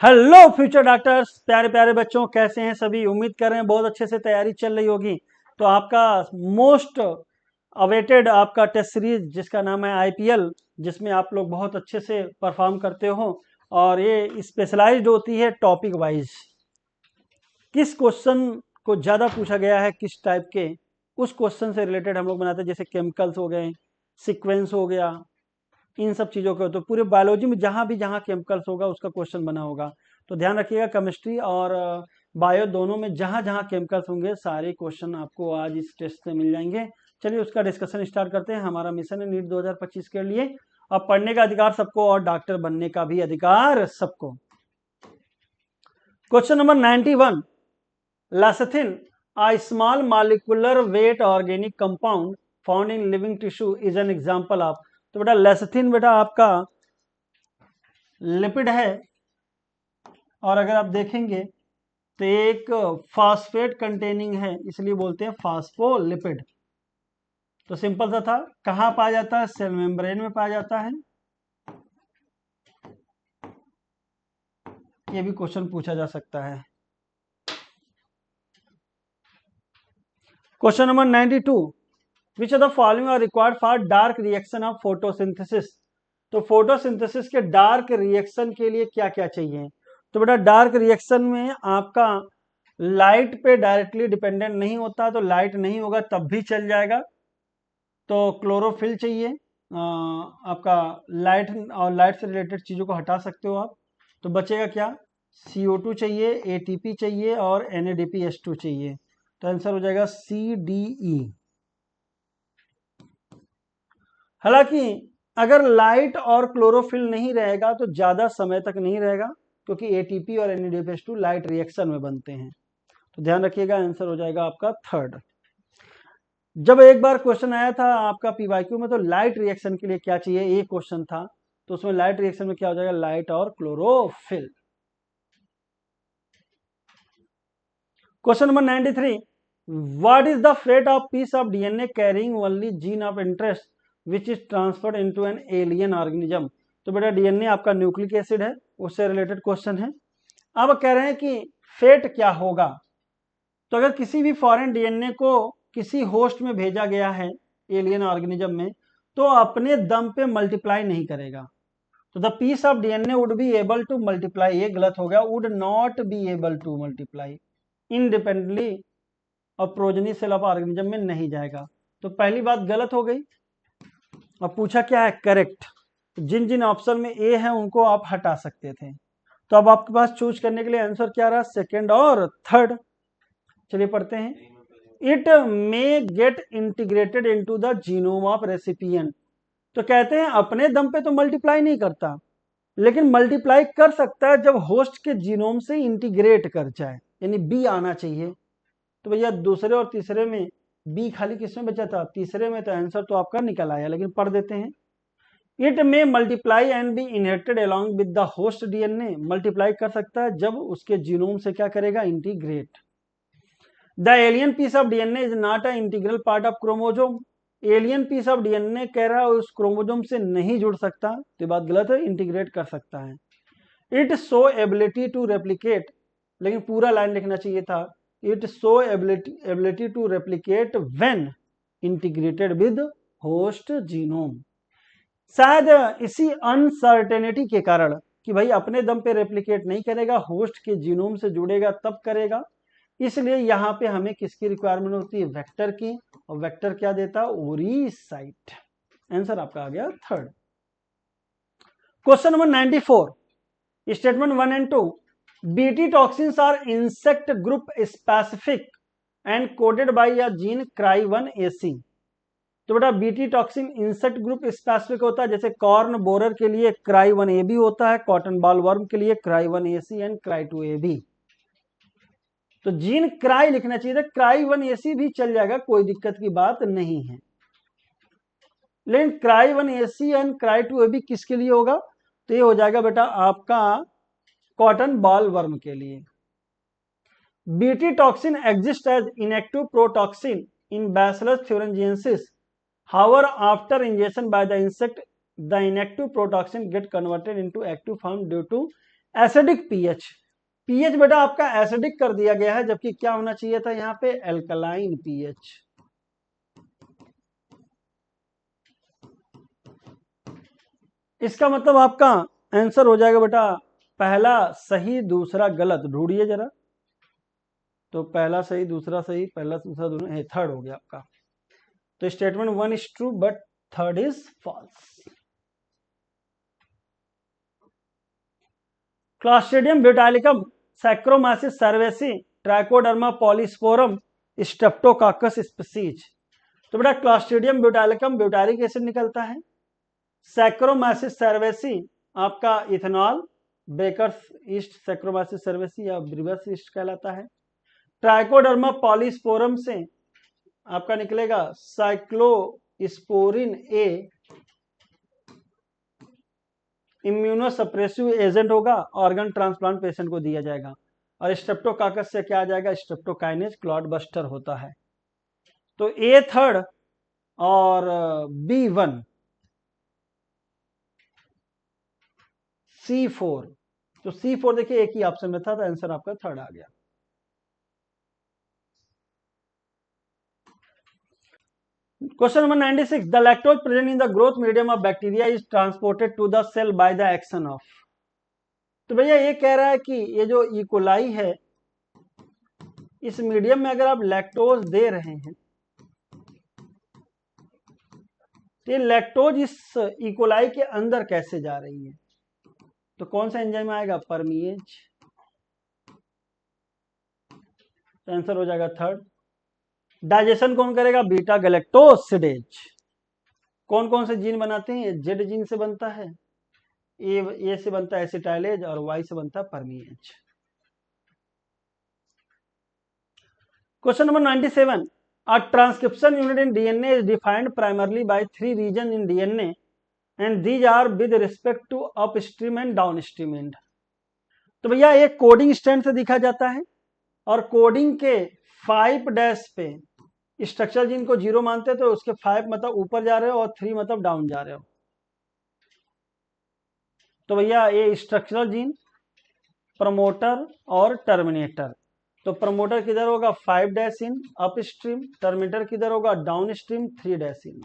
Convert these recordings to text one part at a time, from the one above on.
Hello future doctors, प्यारे प्यारे बच्चों, कैसे हैं सभी। उम्मीद कर रहे हैं बहुत अच्छे से तैयारी चल रही होगी। तो आपका मोस्ट अवेटेड आपका टेस्ट सीरीज जिसका नाम है आईपीएल, जिसमें आप लोग बहुत अच्छे से परफॉर्म करते हो और ये स्पेशलाइज्ड होती है टॉपिक वाइज। किस क्वेश्चन को ज़्यादा पूछा गया है, किस टाइप के, उस क्वेश्चन से रिलेटेड हम लोग बनाते हैं। जैसे केमिकल्स हो गए, सीक्वेंस हो गया, इन सब चीज़ों को। तो पूरे बायोलॉजी में जहाँ केमिकल्स होगा उसका क्वेश्चन बना होगा। तो ध्यान रखिएगा, केमिस्ट्री और बायो दोनों में जहाँ जहाँ केमिकल्स होंगे सारे क्वेश्चन आपको आज इस टेस्ट से मिल जाएंगे। चलिए उसका डिस्कशन स्टार्ट करते हैं। हमारा मिशन है नीट 2025 के लिए। अब पढ़ने का अधिकार सबको और डॉक्टर बनने का भी अधिकार सबको। Question number 91, lecithin, a small molecular weight organic compound found in living tissue is an example of। तो बेटा लेसेथिन बेटा आपका लिपिड है, और अगर आप देखेंगे तो एक फास्फेट कंटेनिंग है, इसलिए बोलते हैं फास्फोलिपिड। तो सिंपल सा था, कहाँ पाया जाता है? सेल मेम्ब्रेन में पाया जाता है। ये भी क्वेश्चन पूछा जा सकता है। Question number 92, which of the following are required for dark reaction of photosynthesis. तो फोटोसिंथेसिस के डार्क रिएक्शन के लिए क्या क्या चाहिए? तो बेटा डार्क रिएक्शन में आपका लाइट पे डायरेक्टली डिपेंडेंट नहीं होता, तो लाइट नहीं होगा तब भी चल जाएगा। तो क्लोरोफिल चाहिए, आपका लाइट और लाइट से रिलेटेड चीज़ों को हटा सकते हो आप। तो बचेगा क्या? CO2 चाहिए, ATP चाहिए और NADPH2 चाहिए। तो आंसर हो जाएगा CDE। हालांकि अगर लाइट और क्लोरोफिल नहीं रहेगा तो ज़्यादा समय तक नहीं रहेगा, क्योंकि ATP और NADPH2 लाइट रिएक्शन में बनते हैं। तो ध्यान रखिएगा, आंसर हो जाएगा आपका थर्ड। जब एक बार क्वेश्चन आया था आपका पीवाईक्यू में, तो लाइट रिएक्शन के लिए क्या चाहिए, ये क्वेश्चन था। तो उसमें लाइट रिएक्शन में क्या हो जाएगा? लाइट और chlorophyll. Question number 93, what is the fate of piece of DNA carrying only gene of interest which is transferred into an alien organism. तो बेटा DNA आपका न्यूक्लिक एसिड है, उससे रिलेटेड क्वेश्चन है। अब कह रहे हैं कि फेट क्या होगा। तो अगर किसी भी फॉरेन DNA को किसी होस्ट में भेजा गया है, एलियन ऑर्गेनिज्म में, तो अपने दम पे मल्टीप्लाई नहीं करेगा। तो the piece of DNA would be able to multiply, ये गलत हो गया, would not be able to multiply independently, और प्रोजनी सेल ऑफ ऑर्गेनिज्म में नहीं जाएगा। तो पहली बात गलत हो गई। अब पूछा क्या है? करेक्ट। जिन जिन ऑप्शन में ए है उनको आप हटा सकते थे। तो अब आपके पास चूज करने के लिए आंसर क्या रहा? सेकेंड और थर्ड। चलिए पढ़ते हैं। It may gate integrated into the genome of recipient. तो कहते हैं अपने दम पे तो मल्टीप्लाई नहीं करता, लेकिन मल्टीप्लाई कर सकता है जब होस्ट के जीनोम से इंटीग्रेट कर जाए, यानी बी आना चाहिए। तो भैया दूसरे और तीसरे में बी खाली किसमें बचा था? तीसरे में। तो आंसर तो आपका निकल आया, लेकिन पढ़ देते हैं। It may multiply and be inherited along with the host DNA। Multiply कर सकता है जब उसके जीनोम से क्या करेगा? Integrate. The alien piece of DNA is not a integral part of chromosome. Alien piece of DNA कह रहा है उस क्रोमोजोम से नहीं जुड़ सकता, तो बात गलत है, इंटीग्रेट कर सकता है। It show ability to replicate, लेकिन पूरा लाइन लिखना चाहिए था, it show ability to replicate when integrated with host genome. शायद इसी अनसर्टेनिटी के कारण कि भाई अपने दम पे रेप्लिकेट नहीं करेगा, होस्ट के जीनोम से जुड़ेगा तब करेगा, इसलिए यहां पे हमें किसकी रिक्वायरमेंट होती है? वेक्टर की। और वेक्टर क्या देता? ओरिसाइट। आंसर आपका आ गया third. Question number 94, statement 1 and 2, BT toxins are insect group specific and coded by a gene CRY1AC। तो बेटा BT toxin insect group specific होता है, जैसे कॉर्न बोरर के लिए CRY1AB होता है, कॉटन बॉल वर्म के लिए CRY1AC एंड CRY2AB। तो जीन क्राई लिखना चाहिए था, CRY1AC भी चल जाएगा, कोई दिक्कत की बात नहीं है। लेकिन CRY1AC एंड CRY2AB किसके लिए होगा? तो ये हो जाएगा बेटा आपका कॉटन बॉल वर्म के लिए। BT toxin exist as inactive protoxin in bacillus thuringiensis. However, after ingestion by the insect, the inactive protoxin get converted into active form due to acidic pH, pH बेटा आपका acidic कर दिया गया है, जबकि क्या होना चाहिए था यहाँ पे एल्कलाइन पीएच। इसका मतलब आपका आंसर हो जाएगा बेटा पहला सही दूसरा गलत, ढूंढिए जरा। तो पहला सही दूसरा सही, पहला दूसरा दोनों, थर्ड हो गया आपका। तो statement 1 is true but third is false. Clostridium butylicum Saccharomyces cerevisiae Trichoderma polysporum Streptococcus species. तो बेटा क्लॉस्ट्रिडियम ब्यूटाइलिकम ब्यूटारिक एसिड निकलता है, सैक्रोमाइसिस सर्वेसी आपका इथेनॉल बेकर्स ईस्ट सैक्रोमाइसिस सर्वेसी या ब्रिवर्स ईस्ट कहलाता है, ट्राइकोडर्मा पॉलीस्पोरम से आपका निकलेगा साइक्लोस्पोरिन ए, इम्यूनोसप्रेसिव एजेंट होगा, ऑर्गन ट्रांसप्लांट पेशेंट को दिया जाएगा। और स्ट्रेप्टोकाकस से क्या आ जाएगा, स्ट्रेप्टोकाइनेज क्लॉट बस्टर होता है। तो ए थर्ड और बी 1, C4। तो C4 देखिए एक ही ऑप्शन में था, तो आंसर आपका थर्ड आ गया। Question number 96, the lactose present in the growth medium of bacteria is transported to the cell by the action of. तो भैया ये कह रहा है कि ये जो इकोलाई है, इस मीडियम में अगर आप लैक्टोज दे रहे हैं तो ये लैक्टोज इस इकोलाई के अंदर कैसे जा रही है, तो कौन सा एंजाइम आएगा, परमिएज। तो आंसर हो जाएगा थर्ड। डाइजेशन कौन करेगा, बीटा गैलेक्टोसिडेज। कौन कौन से जीन बनाते हैं, जेड जीन से बनता है, ए से बनता है एसिटाइलेज और वाई से बनता है परमिएज। Question number 97, a transcription unit in DNA is defined primarily by 3 regions in DNA and these are with respect to upstream and downstream end। तो भैया ये कोडिंग स्टैंड से दिखा जाता है और कोडिंग के 5 डैश पे स्ट्रक्चर जीन को 0 मानते हैं, तो उसके 5 मतलब ऊपर जा रहे हो और 3 मतलब डाउन जा रहे हो। तो भैया ये स्ट्रक्चरल जीन, प्रमोटर और टर्मिनेटर। तो प्रमोटर किधर होगा 5 dash in up stream, terminator किधर होगा डाउन स्ट्रीम 3 डैश इन,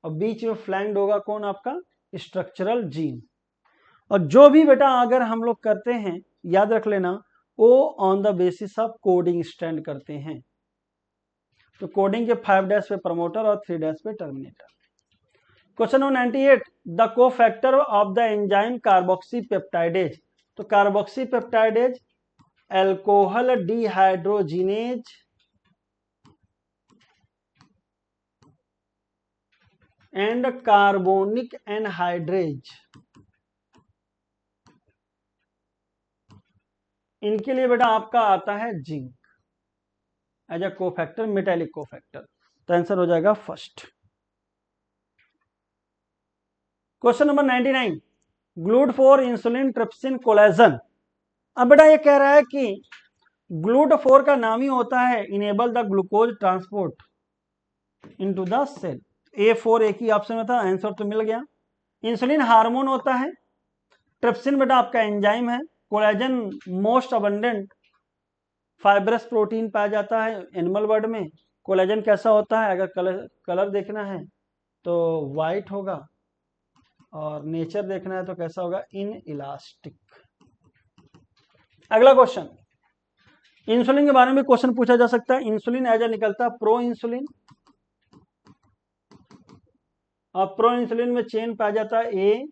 और बीच में फ्लैंक्ड होगा कौन, आपका स्ट्रक्चरल जीन। और जो भी बेटा अगर हम लोग करते हैं याद रख लेना, वो on the basis of coding stand करते हैं। तो कोडिंग के 5 डैश पे प्रमोटर और 3 डैश पे terminator. Question number 98, the cofactor of the enzyme carboxy peptidase. तो carboxy peptidase alcohol dehydrogenase and carbonic anhydrase, इनके लिए बेटा आपका आता है zinc as a cofactor, metallic cofactor. तो आंसर हो जाएगा first. Question number 99, GLUT4 insulin trypsin collagen. अब बेटा ये कह रहा है कि ग्लूट4 का नाम ही होता है enable the glucose transport into the cell. A4 एक ही ऑप्शन में था, आंसर तो मिल गया। इंसुलिन हार्मोन होता है, ट्रिप्सिन बेटा आपका एंजाइम है, collagen most abundant fibrous protein पाया जाता है एनिमल वर्ल्ड में। कोलेजन कैसा होता है, अगर कलर देखना है तो वाइट होगा, और नेचर देखना है तो कैसा होगा, इन इलास्टिक। अगला क्वेश्चन, इंसुलिन के बारे में क्वेश्चन पूछा जा सकता है। इंसुलिन एज निकलता है प्रो इंसुलिन, और प्रो इंसुलिन में चेन पाया जाता है ए,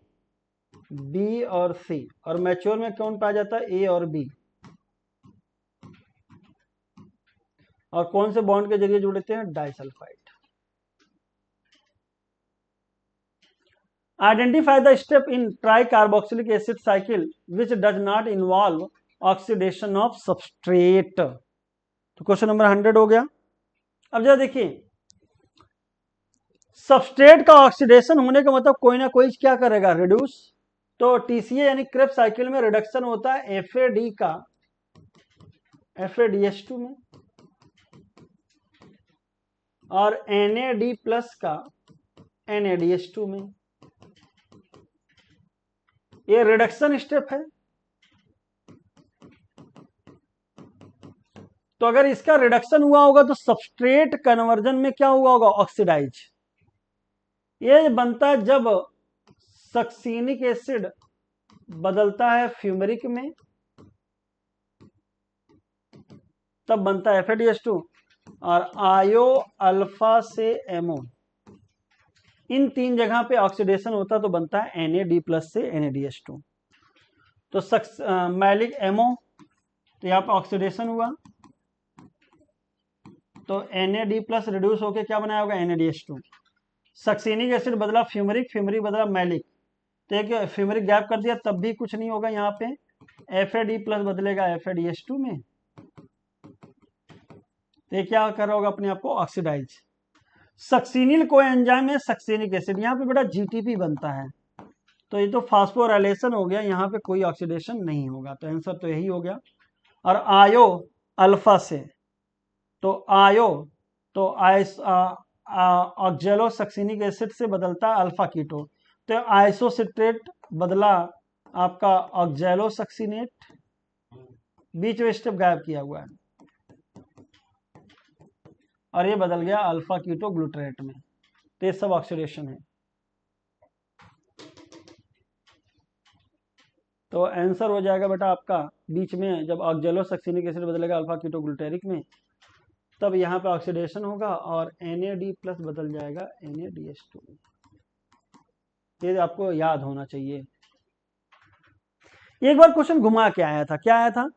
बी और सी, और मैच्योर में कौन पाया जाता है, ए और बी। और कौन से बॉन्ड के जरिए जुड़ते हैं, disulphide. Identify the step in try carboxylic acid cycle which does not involve oxidation of substrate. तो क्वेश्चन नंबर 100 हो गया। अब जरा देखिए, सबस्ट्रेट का ऑक्सीडेशन होने का मतलब कोई ना कोई क्या करेगा, रिड्यूस। तो टीसीए यानी क्रेब्स साइकिल में रिडक्शन होता है एफएडी का FADH2 में, और NAD प्लस का NADH2 में। ये रिडक्शन स्टेप है, तो अगर इसका रिडक्शन हुआ होगा तो सबस्ट्रेट कन्वर्जन में क्या हुआ होगा, ऑक्सीडाइज। ये बनता है जब सक्सिनिक एसिड बदलता है फ्यूमरिक में, तब बनता है FADH2। और आयो अल्फा से MO, इन 3 जगह पे ऑक्सीडेशन होता तो बनता है NAD+ से NADH2। तो मैलिक MO, तो यहाँ पे ऑक्सीडेशन हुआ तो NAD+ रिड्यूस होके क्या बनाया होगा, NADH2। सक्सिनिक एसिड बदला फ्यूमरिक, फ्यूमरिक बदला मैलिक, तो एक फ्यूमरिक गैप कर दिया तब भी कुछ नहीं होगा। यहाँ पे FAD+ बदलेगा FADH2 में, तो ये क्या कर रहा होगा, अपने आप को ऑक्सीडाइज। सक्सिनिल कोएंजाइम में सक्सिनिक एसिड, यहाँ पे बेटा GTP बनता है, तो ये तो फास्फोराइलेशन हो गया, यहाँ पे कोई ऑक्सीडेशन नहीं होगा, तो आंसर तो यही हो गया। और आयो अल्फा से, तो आयो तो ऑक्जेलो सक्सिनिक एसिड से बदलता है अल्फा कीटो, तो आइसोसिट्रेट बदला आपका ऑक्जेलो सक्सिनेट, बीच में स्टेप गायब किया हुआ है, और ये बदल गया अल्फा कीटो ग्लूटरेट में, तो ये सब ऑक्सीडेशन है। तो आंसर हो जाएगा बेटा आपका बीच में, जब ऑक्जेलो सक्सिनिक एसिड बदलेगा अल्फा कीटो ग्लूटेरिक में, तब यहाँ पे ऑक्सीडेशन होगा और NAD+ बदल जाएगा NADH2। ये आपको याद होना चाहिए। एक बार क्वेश्चन घुमा के आया था, क्या आया था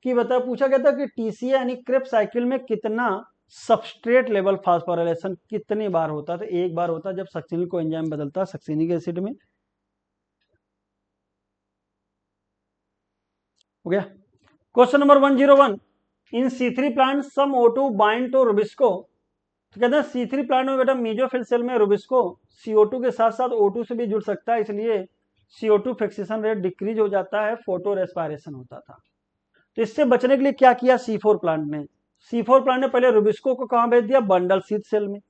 कि बता पूछा गया था कि TCA यानी क्रेब्स साइकिल में कितना सबस्ट्रेट लेवल फास्फोराइलेशन कितनी बार होता है, तो एक बार होता है जब सक्सिनिल कोएंजाइम बदलता है सक्सिनिक एसिड में। हो गया। Question number 101, in C3 plant some O2 bind to rubisco, तो कहते हैं C3 प्लांट में बेटा मेसोफिल सेल में रुबिस्को CO2 के साथ साथ O2 से भी जुड़ सकता है, इसलिए CO2 फिक्सेशन रेट डिक्रीज हो जाता है, फोटो रेस्पायरेशन होता था। तो इससे बचने के लिए क्या किया C4 प्लांट ने, C4 प्लांट ने पहले रुबिस्को को कहां भेज दिया, बंडल शीथ सेल में,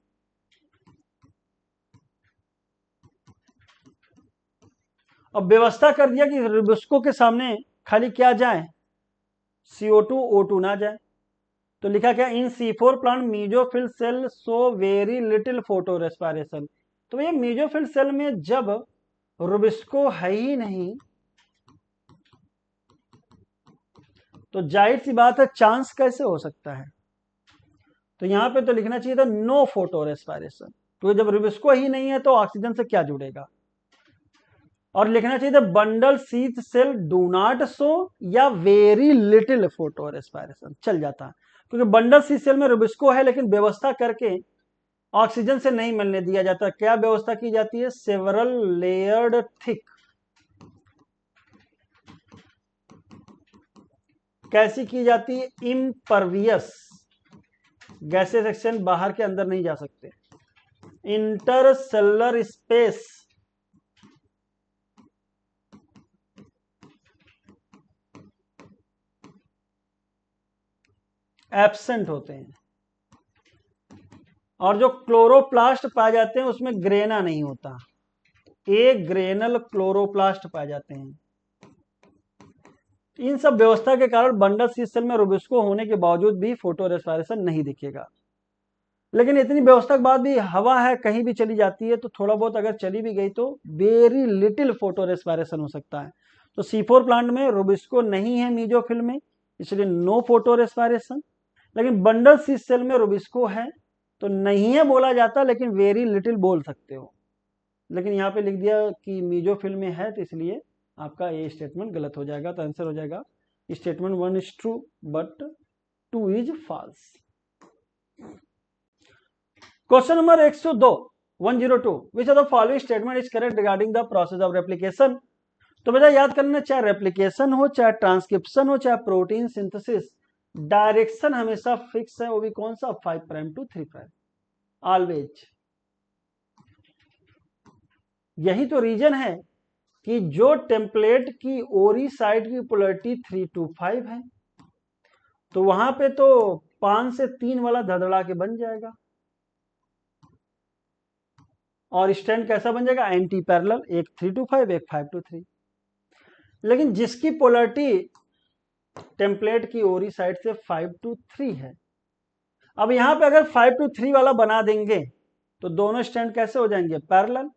अब व्यवस्था कर दिया कि रुबिस्को के सामने खाली क्या जाए, CO2 O2 ना जाए। तो लिखा क्या, in C4 plant mesophyll cell so very little photorespiration, तो ये मेसोफिल सेल में जब रुबिस्को है ही नहीं तो जाहिर सी बात है चांस कैसे हो सकता है, तो यहां पे तो लिखना चाहिए था नो फोटो रेस्पायरेशन, तो जब रुबिस्को ही नहीं है तो ऑक्सीजन से क्या जुड़ेगा, और लिखना चाहिए था bundle sheath cell do not show या वेरी लिटिल फोटो रेस्पायरेशन, चल जाता, क्योंकि बंडल शीथ सेल में रुबिस्को है लेकिन व्यवस्था करके ऑक्सीजन से नहीं मिलने दिया जाता। क्या व्यवस्था की जाती है, सेवरल लेयर्ड थिक, कैसी की जाती है, इम्परवियस, गैसेस सेक्शन बाहर के अंदर नहीं जा सकते, इंटरसेलुलर स्पेस एब्सेंट होते हैं, और जो क्लोरोप्लास्ट पाए जाते हैं उसमें ग्रेना नहीं होता, एक ग्रेनल क्लोरोप्लास्ट पाए जाते हैं। इन सब व्यवस्था के कारण बंडल शीथ सेल में रुबिस्को होने के बावजूद भी फोटो रेस्पायरेशन नहीं दिखेगा, लेकिन इतनी व्यवस्था के बाद भी हवा है कहीं भी चली जाती है, तो थोड़ा बहुत अगर चली भी गई तो वेरी लिटिल फोटो रेस्पायरेशन हो सकता है। तो C4 प्लांट में रुबिस्को नहीं है मेसोफिल में, इसलिए नो फोटो रेस्पायरेशन, लेकिन बंडल शीथ सेल में रुबिस्को है तो नहीं है बोला जाता, लेकिन वेरी लिटिल बोल सकते हो, लेकिन यहाँ पे लिख दिया कि मेसोफिल में है, तो इसलिए आपका ये स्टेटमेंट गलत हो जाएगा। तो आंसर हो जाएगा statement 1 is true but 2 is false. Question number 102 which of the following statement is correct regarding the process of replication. तो बेटा याद करना, चाहे रेप्लिकेशन हो, चाहे ट्रांसक्रिप्शन हो, चाहे प्रोटीन सिंथेसिस, डायरेक्शन हमेशा फिक्स है, वो भी कौन सा, 5 प्राइम टू 3 प्राइम, ऑलवेज। यही तो रीजन है कि जो टेम्पलेट की ओरी साइड की पोलैरिटी 3 to 5 है, तो वहां पे तो 5 से 3 वाला धड़धड़ा के बन जाएगा, और स्टैंड कैसा बन जाएगा, एंटी पैरेलल, एक 3 to 5 एक 5 to 3। लेकिन जिसकी पोलैरिटी टेम्पलेट की ओरी साइड से 5 to 3 है। अब यहां पे अगर 5 to 3 वाला बना देंगे तो दोनों स्टैंड कैसे हो जाएंगे, पैरेलल,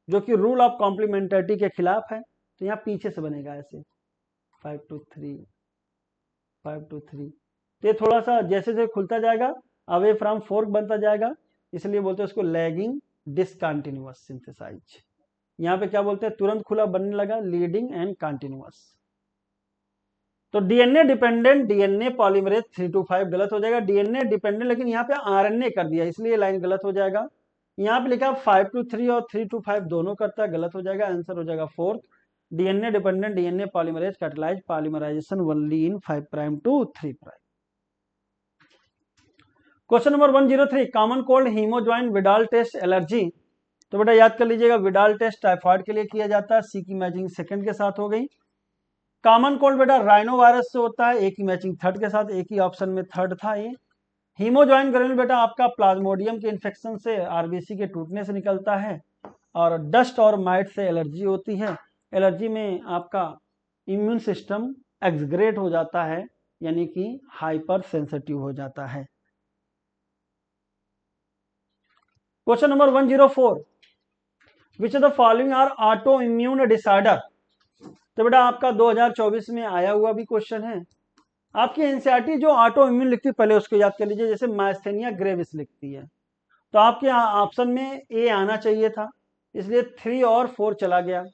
जो कि रूल ऑफ कॉम्प्लीमेंटरिटी के खिलाफ है। तो यहाँ पीछे से बनेगा ऐसे 5 to 3, 5 to 3। तो ये थोड़ा सा जैसे जैसे खुलता जाएगा अवे फ्रॉम फोर्क बनता जाएगा, इसलिए बोलते हैं उसको लैगिंग डिसकंटिन्यूअस सिंथेसाइज। यहाँ पे क्या बोलते हैं, तुरंत खुला बनने लगा, लीडिंग एंड कंटिन्यूअस। तो DNA dependent DNA polymerase 3 to 5 गलत हो जाएगा, डीएनए डिपेंडेंट, लेकिन यहाँ पे आरएनए कर दिया इसलिए लाइन गलत हो जाएगा। यहाँ पे लिखा 5 to 3 और 3 to 5 दोनों करता है, गलत हो जाएगा, आंसर हो जाएगा fourth. DNA dependent DNA polymerase catalyse polymerization only in 5' to 3'। Question number 103, common cold haemozoin Widal test allergy. तो बेटा याद कर लीजिएगा, विडाल टेस्ट टाइफाइड के लिए किया जाता है, सी की मैचिंग सेकंड के साथ हो गई। कॉमन कोल्ड बेटा राइनो वायरस से होता है, ए की मैचिंग थर्ड के साथ, एक ही ऑप्शन में थर्ड था ये। हीमोज्वाइन ग्रेन्यूल बेटा आपका प्लाज्मोडियम के इन्फेक्शन से, आरबीसी के टूटने से निकलता है, और डस्ट और माइट से एलर्जी होती है। एलर्जी में आपका इम्यून सिस्टम एक्सग्रेट हो जाता है, यानी कि हाइपर सेंसिटिव हो जाता है। Question number 104, which of the following are autoimmune disorder. तो बेटा आपका 2024 में आया हुआ भी क्वेश्चन है। आपकी एनसीईआरटी जो ऑटो इम्यून लिखती है पहले उसको याद कर लीजिए, जैसे माइस्थेनिया ग्रेविस लिखती है, तो आपके ऑप्शन में ए आना चाहिए था, इसलिए 3 और 4 चला गया।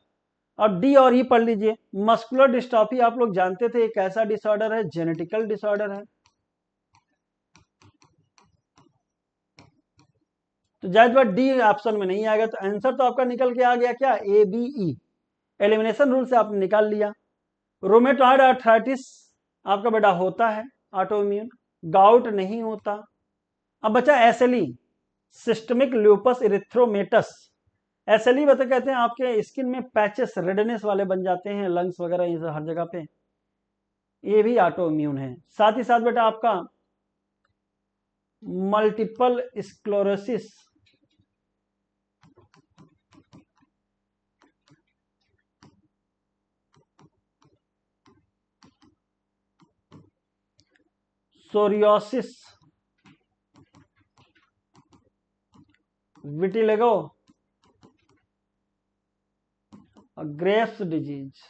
अब डी और ई पढ़ लीजिए। मस्कुलर डिस्ट्रॉफी आप लोग जानते थे एक ऐसा डिसऑर्डर है, जेनेटिकल डिसऑर्डर है, तो जायद बात डी ऑप्शन में नहीं आएगा, तो आंसर तो आपका निकल के आ गया क्या, A B E. Elimination rule से आपने निकाल लिया। रोमेटॉइड आर्थराइटिस आपका बेटा होता है ऑटो इम्यून, गाउट नहीं होता। अब बचा एसएलई, सिस्टमिक ल्यूपस इरिथ्रोमेटस। एसएलई बता कहते हैं आपके स्किन में पैचेस रेडनेस वाले बन जाते हैं, लंग्स वगैरह ये हर जगह पे, ये भी ऑटो इम्यून है। साथ ही साथ बेटा आपका मल्टीपल स्क्लेरोसिस, सोरियोसिस, विटिलिगो और ग्रेव्स डिजीज,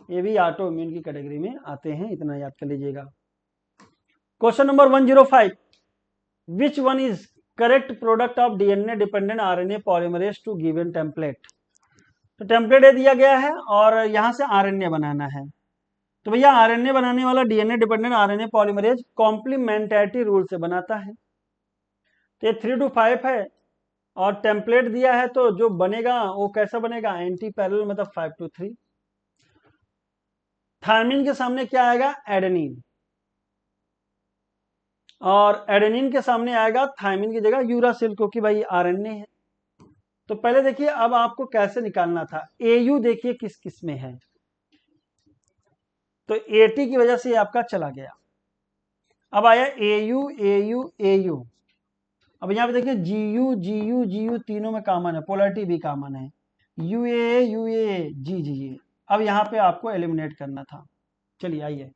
ये भी ऑटो इम्यून की कैटेगरी में आते हैं, इतना याद कर लीजिएगा। Question number 105, which one is correct product of DNA dependent RNA polymerase to given template. तो टेम्पलेट दिया गया है और यहां से आरएनए बनाना है, तो भैया आरएनए बनाने वाला DNA dependent RNA polymerase complementarity rule से बनाता है। तो ये 3 to 5 है और टेम्पलेट दिया है, तो जो बनेगा वो कैसा बनेगा, एंटी पैरेलल, मतलब 5 to 3। थायमिन के सामने क्या आएगा, एडेनिन, और एडेनिन के सामने आएगा थायमिन की जगह यूरासिल, क्योंकि भाई आरएनए है। तो पहले देखिए अब आपको कैसे निकालना था, एयू देखिए किस किस में है, तो एटी की वजह से आपका चला गया। अब आया एयू एयू एयू, अब यहां पे देखिए जीयू जीयू जीयू तीनों में कॉमन है, पोलरिटी भी कॉमन है, यूए यूए जी जी जी। अब यहां पे आपको एलिमिनेट करना था, चलिए आइए।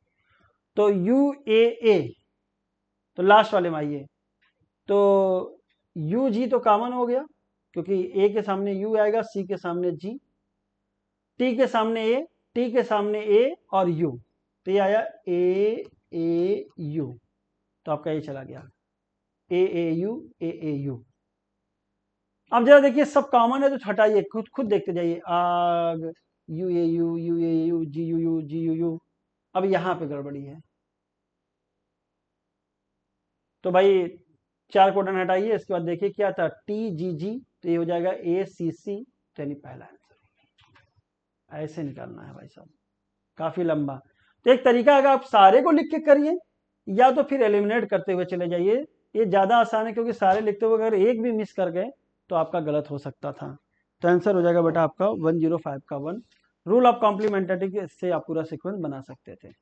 तो यूए, तो लास्ट वाले में आइए, तो यू जी तो कॉमन हो गया, क्योंकि ए के सामने यू आएगा, सी के सामने जी, टी के सामने ए, टी के सामने ए और यू, तो ये आया ए यू, तो आपका ये चला गया ए यू। अब जरा देखिए सब कॉमन है तो हटाइए, खुद खुद देखते जाइए, आग U A U G U. अब यहां पे गड़बड़ी है, तो भाई 4 कोडन हटाइए, इसके बाद देखिए क्या था, टी जी जी, तो ये हो जाएगा ए सी सी, यानी पहला आंसर। ऐसे निकालना है भाई साहब, काफी लंबा। तो एक तरीका अगर आप सारे को लिख के करिए, या तो फिर एलिमिनेट करते हुए चले जाइए, ये ज्यादा आसान है, क्योंकि सारे लिखते हुए अगर एक भी मिस कर गए तो आपका गलत हो सकता था। तो आंसर हो जाएगा बेटा आपका 105 का 1। रूल ऑफ कॉम्प्लीमेंटरिटी से आप पूरा सीक्वेंस बना सकते थे।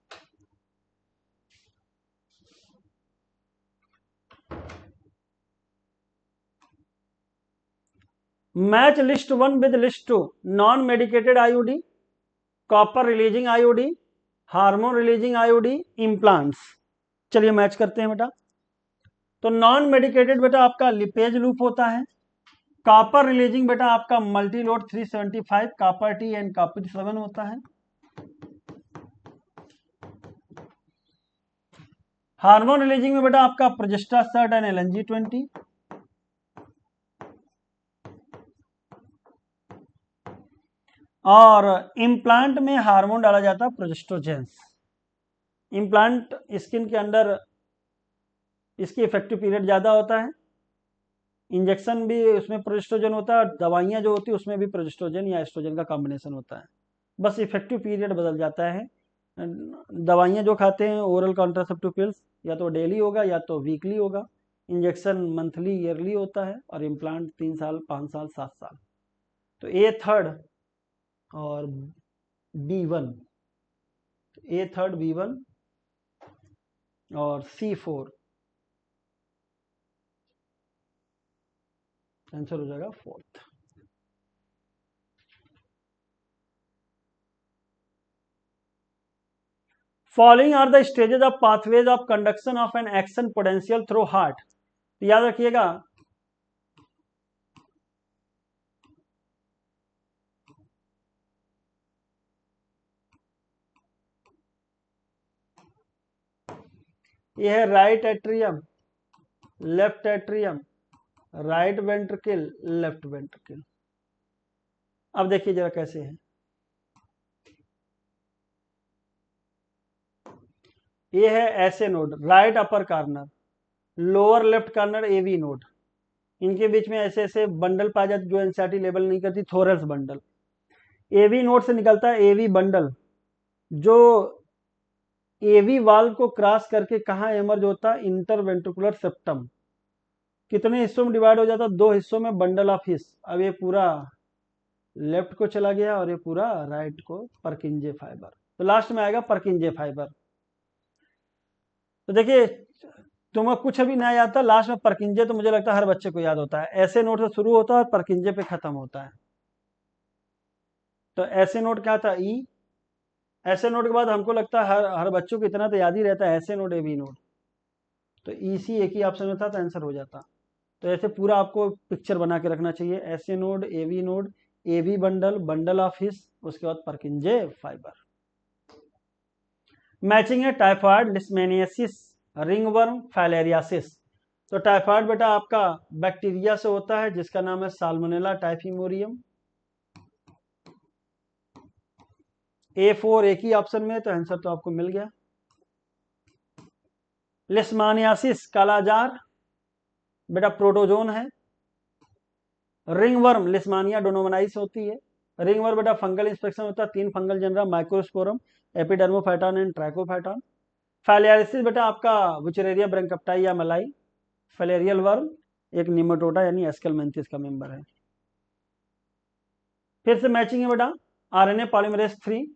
Match list 1 with list 2 non medicated IUD. Copper releasing IOD, hormone releasing IOD, implants. चलिए मैच करते हैं बेटा। तो नॉन मेडिकेटेड बेटा आपका लिपेज लूप होता है। कॉपर रिलीजिंग बेटा आपका Multiload 375 copper T and copper 7 होता है। हार्मोन रिलीजिंग में बेटा आपका प्रोजेस्टासर्ट एंड LNG20। और इम्प्लांट में हार्मोन डाला जाता है प्रोजेस्टोजेंस। इम्प्लांट स्किन के अंदर इसकी इफेक्टिव पीरियड ज़्यादा होता है। इंजेक्शन भी उसमें प्रोजेस्टोजन होता है और दवाइयाँ जो होती है उसमें भी प्रोजेस्टोजन या एस्ट्रोजन का कॉम्बिनेशन होता है, बस इफेक्टिव पीरियड बदल जाता है। दवाइयाँ जो खाते हैं ओरल कॉन्ट्रासेप्टिव पिल्स या तो डेली होगा या तो वीकली होगा, इंजेक्शन मंथली ईयरली होता है, और इम्प्लांट 3 साल 5 साल 7 साल। तो A3 और B1, A3 B1 और C4 आंसर हो जाएगा 4th। Following are the stages of pathways of conduction of an action potential through heart. याद रखिएगा यह है right atrium, left atrium, right ventricle, left ventricle. अब देखिए जरा कैसे है। ये है SA node, right upper corner, lower left corner AV node, इनके बीच में ऐसे ऐसे बंडल पाए जाते जो एनसीईआरटी लेबल नहीं करती, थोरस बंडल। एवी नोड से निकलता है एवी बंडल, जो एवी वाल्व को क्रॉस करके कहाँ एमर्ज होता है, इंटरवेंट्रिकुलर सेप्टम। कितने हिस्सों में डिवाइड हो जाता है, 2 हिस्सों में, बंडल ऑफ हिस्स। अब ये पूरा लेफ्ट को चला गया और ये पूरा राइट को, परकिंजे फाइबर। तो लास्ट में आएगा परकिंजे फाइबर। तो देखिए तुम्हें कुछ अभी नहीं आता, लास्ट में परकिंजे तो मुझे लगता है हर बच्चे को याद होता है। ऐसे नोट से शुरू होता है और परकिंजे पे खत्म होता है। तो ऐसे नोट क्या था, ई। ऐसे नोट के बाद हमको लगता है हर बच्चों को इतना तो याद ही रहता है, ऐसे नोट एवी नोट। तो ईसी एक ही ऑप्शन में था तो आंसर हो जाता। तो ऐसे पूरा आपको पिक्चर बना के रखना चाहिए, SA node, AV bundle, bundle of His, उसके बाद परकिंजे फाइबर। मैचिंग है टाइफाइड, लिस्मेनियासिस, रिंगवर्म, फाइलेरियासिस। तो टाइफाइड बेटा आपका बैक्टीरिया से होता है जिसका नाम है साल्मोनेला टाइफिमोरियम। A4 एक ही ऑप्शन में, तो आंसर तो आपको मिल गया। लिस्मानियासिस कालाजार बेटा प्रोटोजोन है। रिंगवर्म लिस्मानिया डोनोमनाइस होती है। रिंगवर्म बेटा फंगल इंस्पेक्शन होता है, 3 fungal genera, microsporum, epidermophyton and trichophyton. Filariasis बेटा आपका विचरेरिया ब्रैंकप्टाई या मलाई। फाइलेरियल वर्म एक निमेटोडा यानी एस्केलमेंथिस का मेंबर है। फिर से मैचिंग है बेटा, RNA polymerase 3,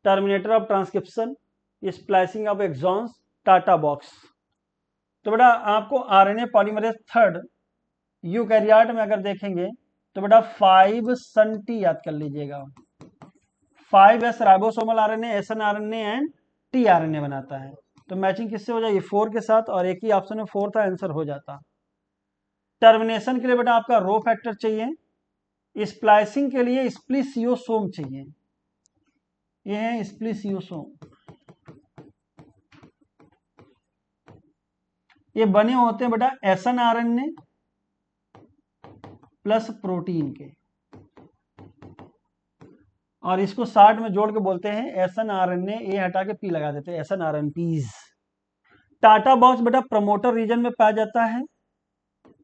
terminator of transcription, splicing of exons, TATA box. तो बेटा आपको आरएनए पॉलीमरेज 3 यूकैरियोट में अगर देखेंगे तो बेटा 5 याद कर लीजिएगा। 5s ribosomal RNA, SNRNA and tRNA बनाता है। तो मैचिंग किससे हो जाएगी, 4 के साथ, और एक ही ऑप्शन में 4 था, आंसर हो जाता। टर्मिनेशन के लिए बेटा आपका रो फैक्टर चाहिए, स्प्लाइसिंग के लिए स्प्लिसियोसोम चाहिए। ये है स्प्लिसियोसोम, ये बने होते हैं बेटा SNRNA प्लस प्रोटीन के, और इसको 60 में जोड़ के बोलते हैं SNRNA, ए हटा के पी लगा देते हैं, SNRNPs। टाटा बॉक्स बेटा प्रमोटर रीजन में पाया जाता है,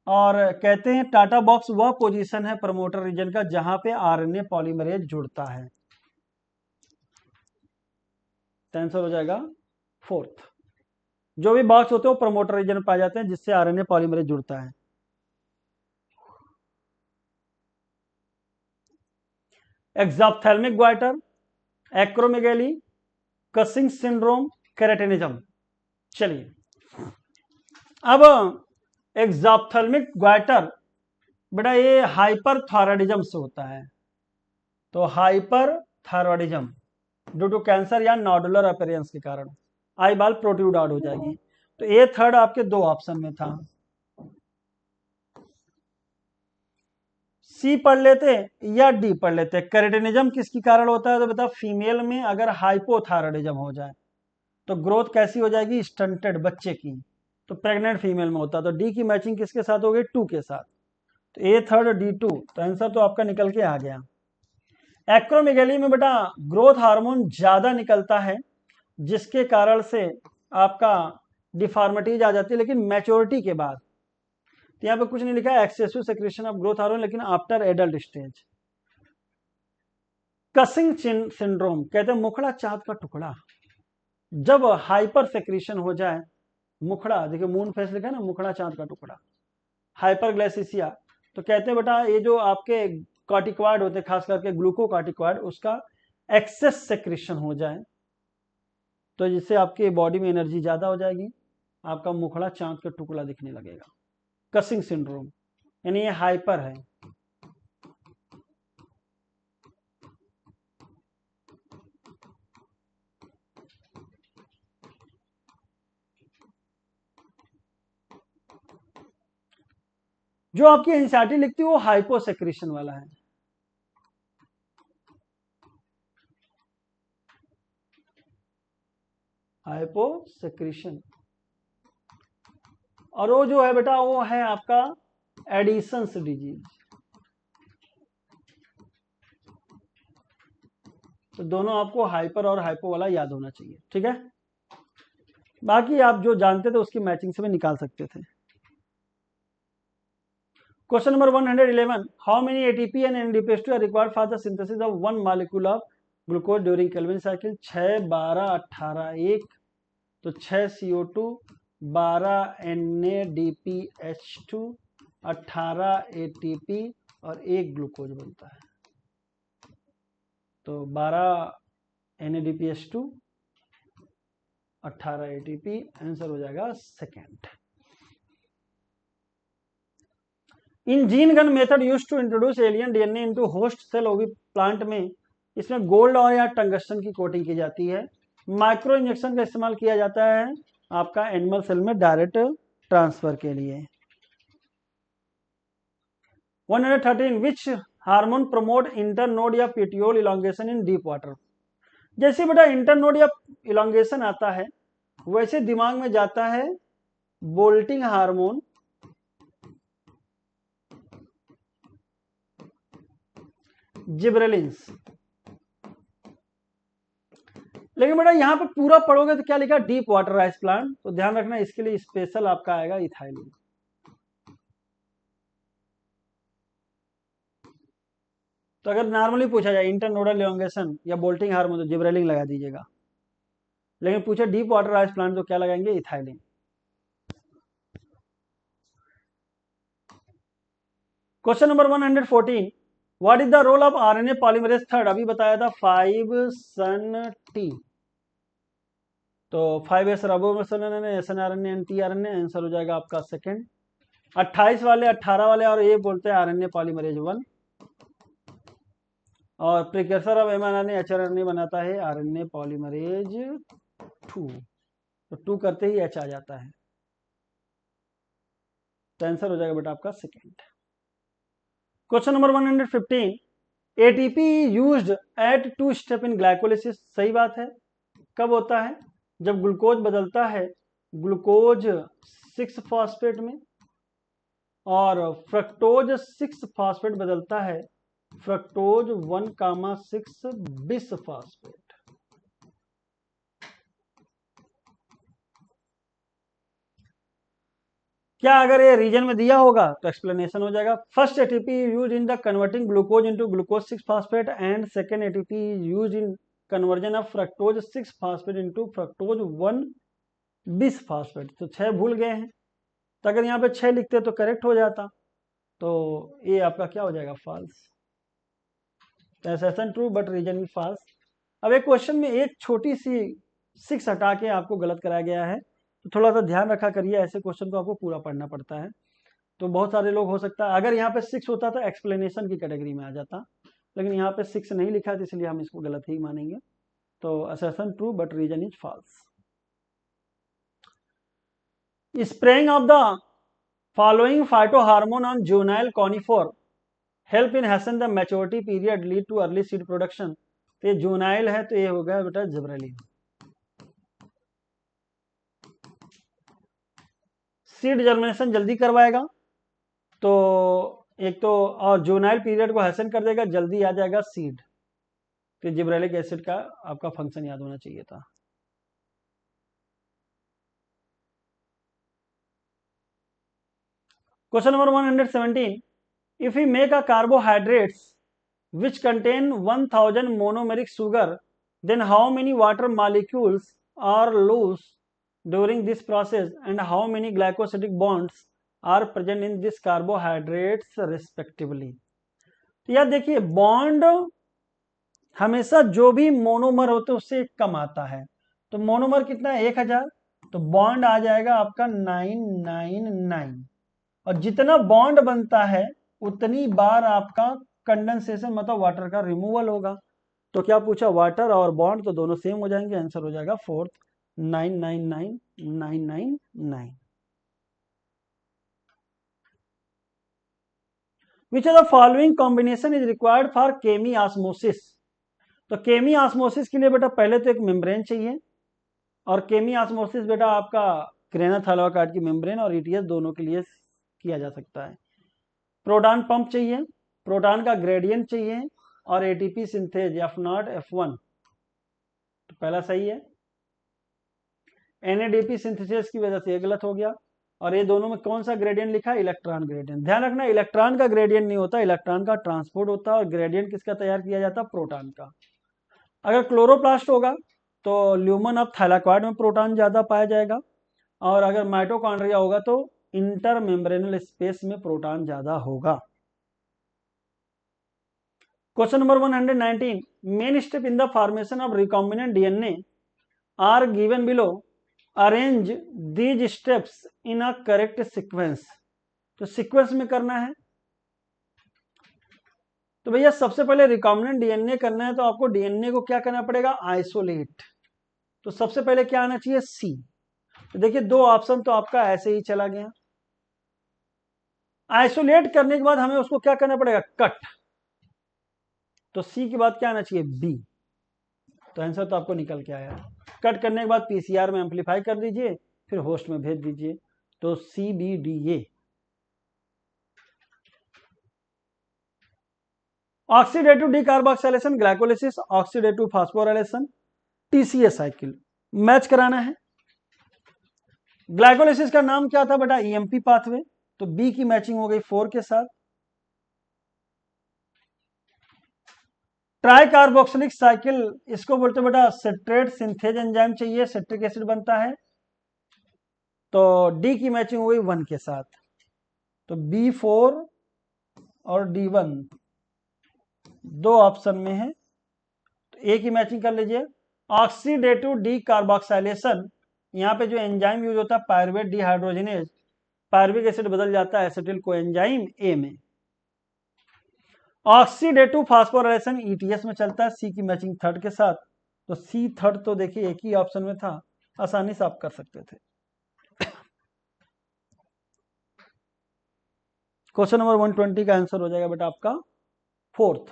और कहते हैं टाटा बॉक्स वह पोजीशन है प्रमोटर रीजन का जहां पे आरएनए पॉलीमरेज जुड़ता है। आंसर हो जाएगा 4th। जो भी बॉक्स होते हैं वो प्रमोटर रीजन में पाए जाते हैं जिससे आरएनए पॉलीमरेज जुड़ता है। एक्सॉप्थेल्मिक ग्वाइटर, एक्रोमेगैली, कसिंग सिंड्रोम, केराटिनिज्म। चलिए अब एक्सॉप्थेल्मिक ग्वाइटर बेटा ये हाइपरथायरॉयडिज्म से होता है। तो हाइपरथायरॉयडिज्म, ड्यू टू कैंसर या नॉडुलर अपीयरेंस के कारण, आई बाल प्रोट्रूड आउट हो जाएगी। तो ए थर्ड आपके दो ऑप्शन में था। सी पढ़ लेते या डी पढ़ लेते। कैरेटिनिज्म किसके कारण होता है? तो बता, फीमेल में अगर हाइपोथायराइडिज्म हो जाए तो ग्रोथ कैसी हो जाएगी? स्टंटेड बच्चे की। तो प्रेग्नेंट फीमेल में होता है। तो डी की मैचिंग किसके साथ हो गई? 2 के साथ। तो ए थर्ड डी 2, तो आंसर तो आपका निकल के आ गया। एक्रोमेगेली में बेटा ग्रोथ हार्मोन ज्यादा निकलता है, जिसके कारण से आपका डिफॉर्मिटीज आ जाती है, लेकिन मैच्योरिटी के बाद। तो यहाँ पे कुछ नहीं लिखा है excessive secretion of growth hormone, लेकिन after adult stage. Cushing syndrome कहते हैं मुखड़ा चाँद का टुकड़ा। जब हाइपर सेक्रेशन हो जाए मुखड़ा, देखिए मून फेस लिखा है ना, मुखड़ा चाँद का टुकड़ा, हाइपरग्लाइसिसिया। तो कहते हैं बेटा ये जो आपके कॉर्टिकॉइड होते हैं, खास करके ग्लूकोकॉर्टिकॉइड, उसका एक्सेस सेक्रेशन हो जाए तो जिससे आपके बॉडी में एनर्जी ज्यादा हो जाएगी, आपका मुखड़ा चाँद का टुकड़ा दिखने लगेगा। कसिंग सिंड्रोम यानी ये हाइपर है। जो आपकी एंजाइटी लिखती है वो हाइपोसेक्रेशन वाला है। हाइपोसेक्रेशन। और वो जो है बेटा वो है आपका एडिसन्स डिजीज। तो दोनों आपको हाइपर और हाइपो वाला याद होना चाहिए, ठीक है। बाकी आप जो जानते थे उसकी मैचिंग से भी निकाल सकते थे। Question number 111, how many ATP and NADP are required for the synthesis of 1 molecule of glucose during Calvin cycle? 6, 12, 18, 1। तो 6 CO2, 12 NADPH2, 18 ATP और 1 ग्लूकोज बनता है। तो 12 NADPH2, 18 ATP, आंसर हो जाएगा second. In gene gun method use to introduce alien DNA into host cell ओवी plant में, इसमें गोल्ड और या टंगस्टन की कोटिंग की जाती है। माइक्रो इंजेक्शन का इस्तेमाल किया जाता है आपका एनिमल सेल में डायरेक्ट ट्रांसफर के लिए। 113, विच हार्मोन प्रमोट इंटरनोड या पेटियोल इलांगेशन इन डीप वाटर? जैसे बेटा इंटरनोड या इलांगेशन आता है वैसे दिमाग में जाता है बोल्टिंग हार्मोन, जिब्रेलिन्स। लेकिन बेटा यहां पे पूरा पढ़ोगे तो क्या लिखा? Deep water rice plant. तो ध्यान रखना इसके लिए स्पेशल आपका आएगा इथाइलिन। तो अगर नॉर्मली पूछा जाए इंटरनोडल इलांगेशन या बोल्टिंग हार्मोन तो जिब्रेलिन लगा दीजिएगा, लेकिन पूछे डीप वाटर राइस प्लांट तो क्या लगाएंगे? Ethylene. Question number 114, what is the role of RNA polymerase third? अभी बताया था 5-SN-T। तो 5S ribosome SN-RNA NT-RNA, answer हो जाएगा आपका सेकेंड। 28 वाले 18 वाले और ये बोलते हैं आरएनए पॉलीमरेज 1, और प्रिकर्सर ऑफ mRNA hRNA बनाता है आरएनए पॉलीमरेज 2। तो 2 करते ही H आ जाता है, तो आंसर हो जाएगा बेटा आपका second. Question number 115, ATP used eight 2 step in glycolysis? सही बात है। कब होता है? जब ग्लूकोज बदलता है ग्लूकोज 6 फॉस्फेट में, और फ्रक्टोज 6 फॉस्फेट बदलता है फ्रक्टोज 1,6 बिस फॉस्फेट। क्या अगर ये रीजन में दिया होगा तो एक्सप्लेनेशन हो जाएगा। First ATP use in the converting glucose into glucose 6 phosphate and second ATP use in conversion of fructose 6 phosphate into fructose 1 bis phosphate. तो 6 भूल गए हैं, तो अगर यहाँ पे 6 लिखते तो करेक्ट हो जाता। तो ये आपका क्या हो जाएगा? False. Assertion true but reason is false. अब एक क्वेश्चन में एक छोटी सी 6 हटा के आपको गलत कराया गया है, तो थोड़ा सा ध्यान रखा करिए, ऐसे क्वेश्चन को आपको पूरा पढ़ना पड़ता है। तो बहुत सारे लोग हो सकता है अगर यहाँ पे 6 होता तो एक्सप्लेनेशन की कैटेगरी में आ जाता, लेकिन यहाँ पे 6 नहीं लिखा है, तो इसलिए हम इसको गलत ही मानेंगे। तो assertion true but reason is false. Spraying of the following phytohormone on juvenile conifer help in hasten the maturity period lead to early seed production. तो ये जुवेनाइल है तो ये हो गया बेटा जिब्रेलिन। सीड जर्मिनेशन जल्दी करवाएगा, तो एक तो और जुवेनाइल पीरियड को हैसन कर देगा, जल्दी आ जाएगा सीड। तो जिब्रेलिक एसिड का आपका फंक्शन याद होना चाहिए था। Question number 117, if we make a carbohydrates which contain 1000 monomeric sugar, then how many water molecules are loose during this process and how many glycosidic bonds are present in this carbohydrates respectively। तो यार देखिए, bond हमेशा जो भी monomer होते उससे कम आता है। तो मोनोमर कितना है 1000, तो बॉन्ड आ जाएगा आपका 999, और जितना बॉन्ड बनता है उतनी बार आपका कंडेंसेशन मतलब वाटर का रिमूवल होगा। तो क्या पूछा, वाटर और बॉन्ड, तो दोनों सेम हो जाएंगे, आंसर हो जाएगा fourth 999999। Which of the following combination is required for chemiosmosis. तो केमी ऑस्मोसिस के लिए बेटा पहले तो एक मेम्ब्रेन चाहिए, और केमी ऑस्मोसिस बेटा आपका क्रेना थाइलाकार्ड की मेम्ब्रेन और ईटीएस दोनों के लिए किया जा सकता है। प्रोटॉन पंप चाहिए, प्रोटॉन का ग्रेडियंट चाहिए, और एटीपी सिंथेज F0 F1, तो पहला सही है। NADP सिंथेसिस की वजह से ये गलत हो गया। और ये दोनों में कौन सा ग्रेडियंट लिखा है, इलेक्ट्रॉन ग्रेडियंट। ध्यान रखना, इलेक्ट्रॉन का ग्रेडियंट नहीं होता, इलेक्ट्रॉन का ट्रांसपोर्ट होता है, और ग्रेडियंट किसका तैयार किया जाता है, प्रोटॉन का। अगर क्लोरोप्लास्ट होगा तो ल्यूमन ऑफ थाइलाकॉइड में प्रोटॉन ज्यादा पाया जाएगा, और अगर माइटोकॉन्ड्रिया होगा तो इंटरमेम्ब्रेनल स्पेस में प्रोटॉन ज्यादा होगा। Question number 119, main step in the formation of recombinant DNA are given below, arrange these steps in a correct sequence. तो सीक्वेंस में करना है। तो भैया सबसे पहले रिकॉम्बिनेंट डीएनए करना है, तो आपको डीएनए को क्या करना पड़ेगा, आइसोलेट। तो सबसे पहले क्या आना चाहिए, सी। तो देखिए दो ऑप्शन तो आपका ऐसे ही चला गया। आइसोलेट करने के बाद हमें उसको क्या करना पड़ेगा, कट। तो सी के बाद क्या आना चाहिए, बी। तो आंसर तो आपको निकल के आया। कट करने के बाद पीसीआर में एम्पलीफाई कर दीजिए, फिर होस्ट में भेज दीजिए, तो CBDA। Oxidative decarboxylation, glycolysis, oxidative phosphorylation, TCA cycle match कराना है। ग्लाइकोलिसिस का नाम क्या था बेटा, EMP पाथवे, तो बी की मैचिंग हो गई 4 के साथ। ट्राइकार्बोक्सिलिक साइकिल, इसको बोलते बेटा सिट्रेट सिंथेज एंजाइम चाहिए, सिट्रिक एसिड बनता है, तो डी की मैचिंग हुई 1 के साथ। तो B4 और D1 दो ऑप्शन में है, तो ए की मैचिंग कर लीजिए। ऑक्सीडेटिव डीकार्बोक्सिलेशन, यहाँ पे जो एंजाइम यूज होता है पायरुवेट डिहाइड्रोजिनेज, पायरुविक एसिड बदल जाता है एसिटिल कोएंजाइम ए में। ऑक्सीडेटिव फास्फोराइलेशन ETS में चलता है, सी की मैचिंग 3rd के साथ। तो C 3rd तो देखिए एक ही ऑप्शन में था, आसानी से आप कर सकते थे। क्वेश्चन नंबर 120 का आंसर हो जाएगा बेटा आपका 4th।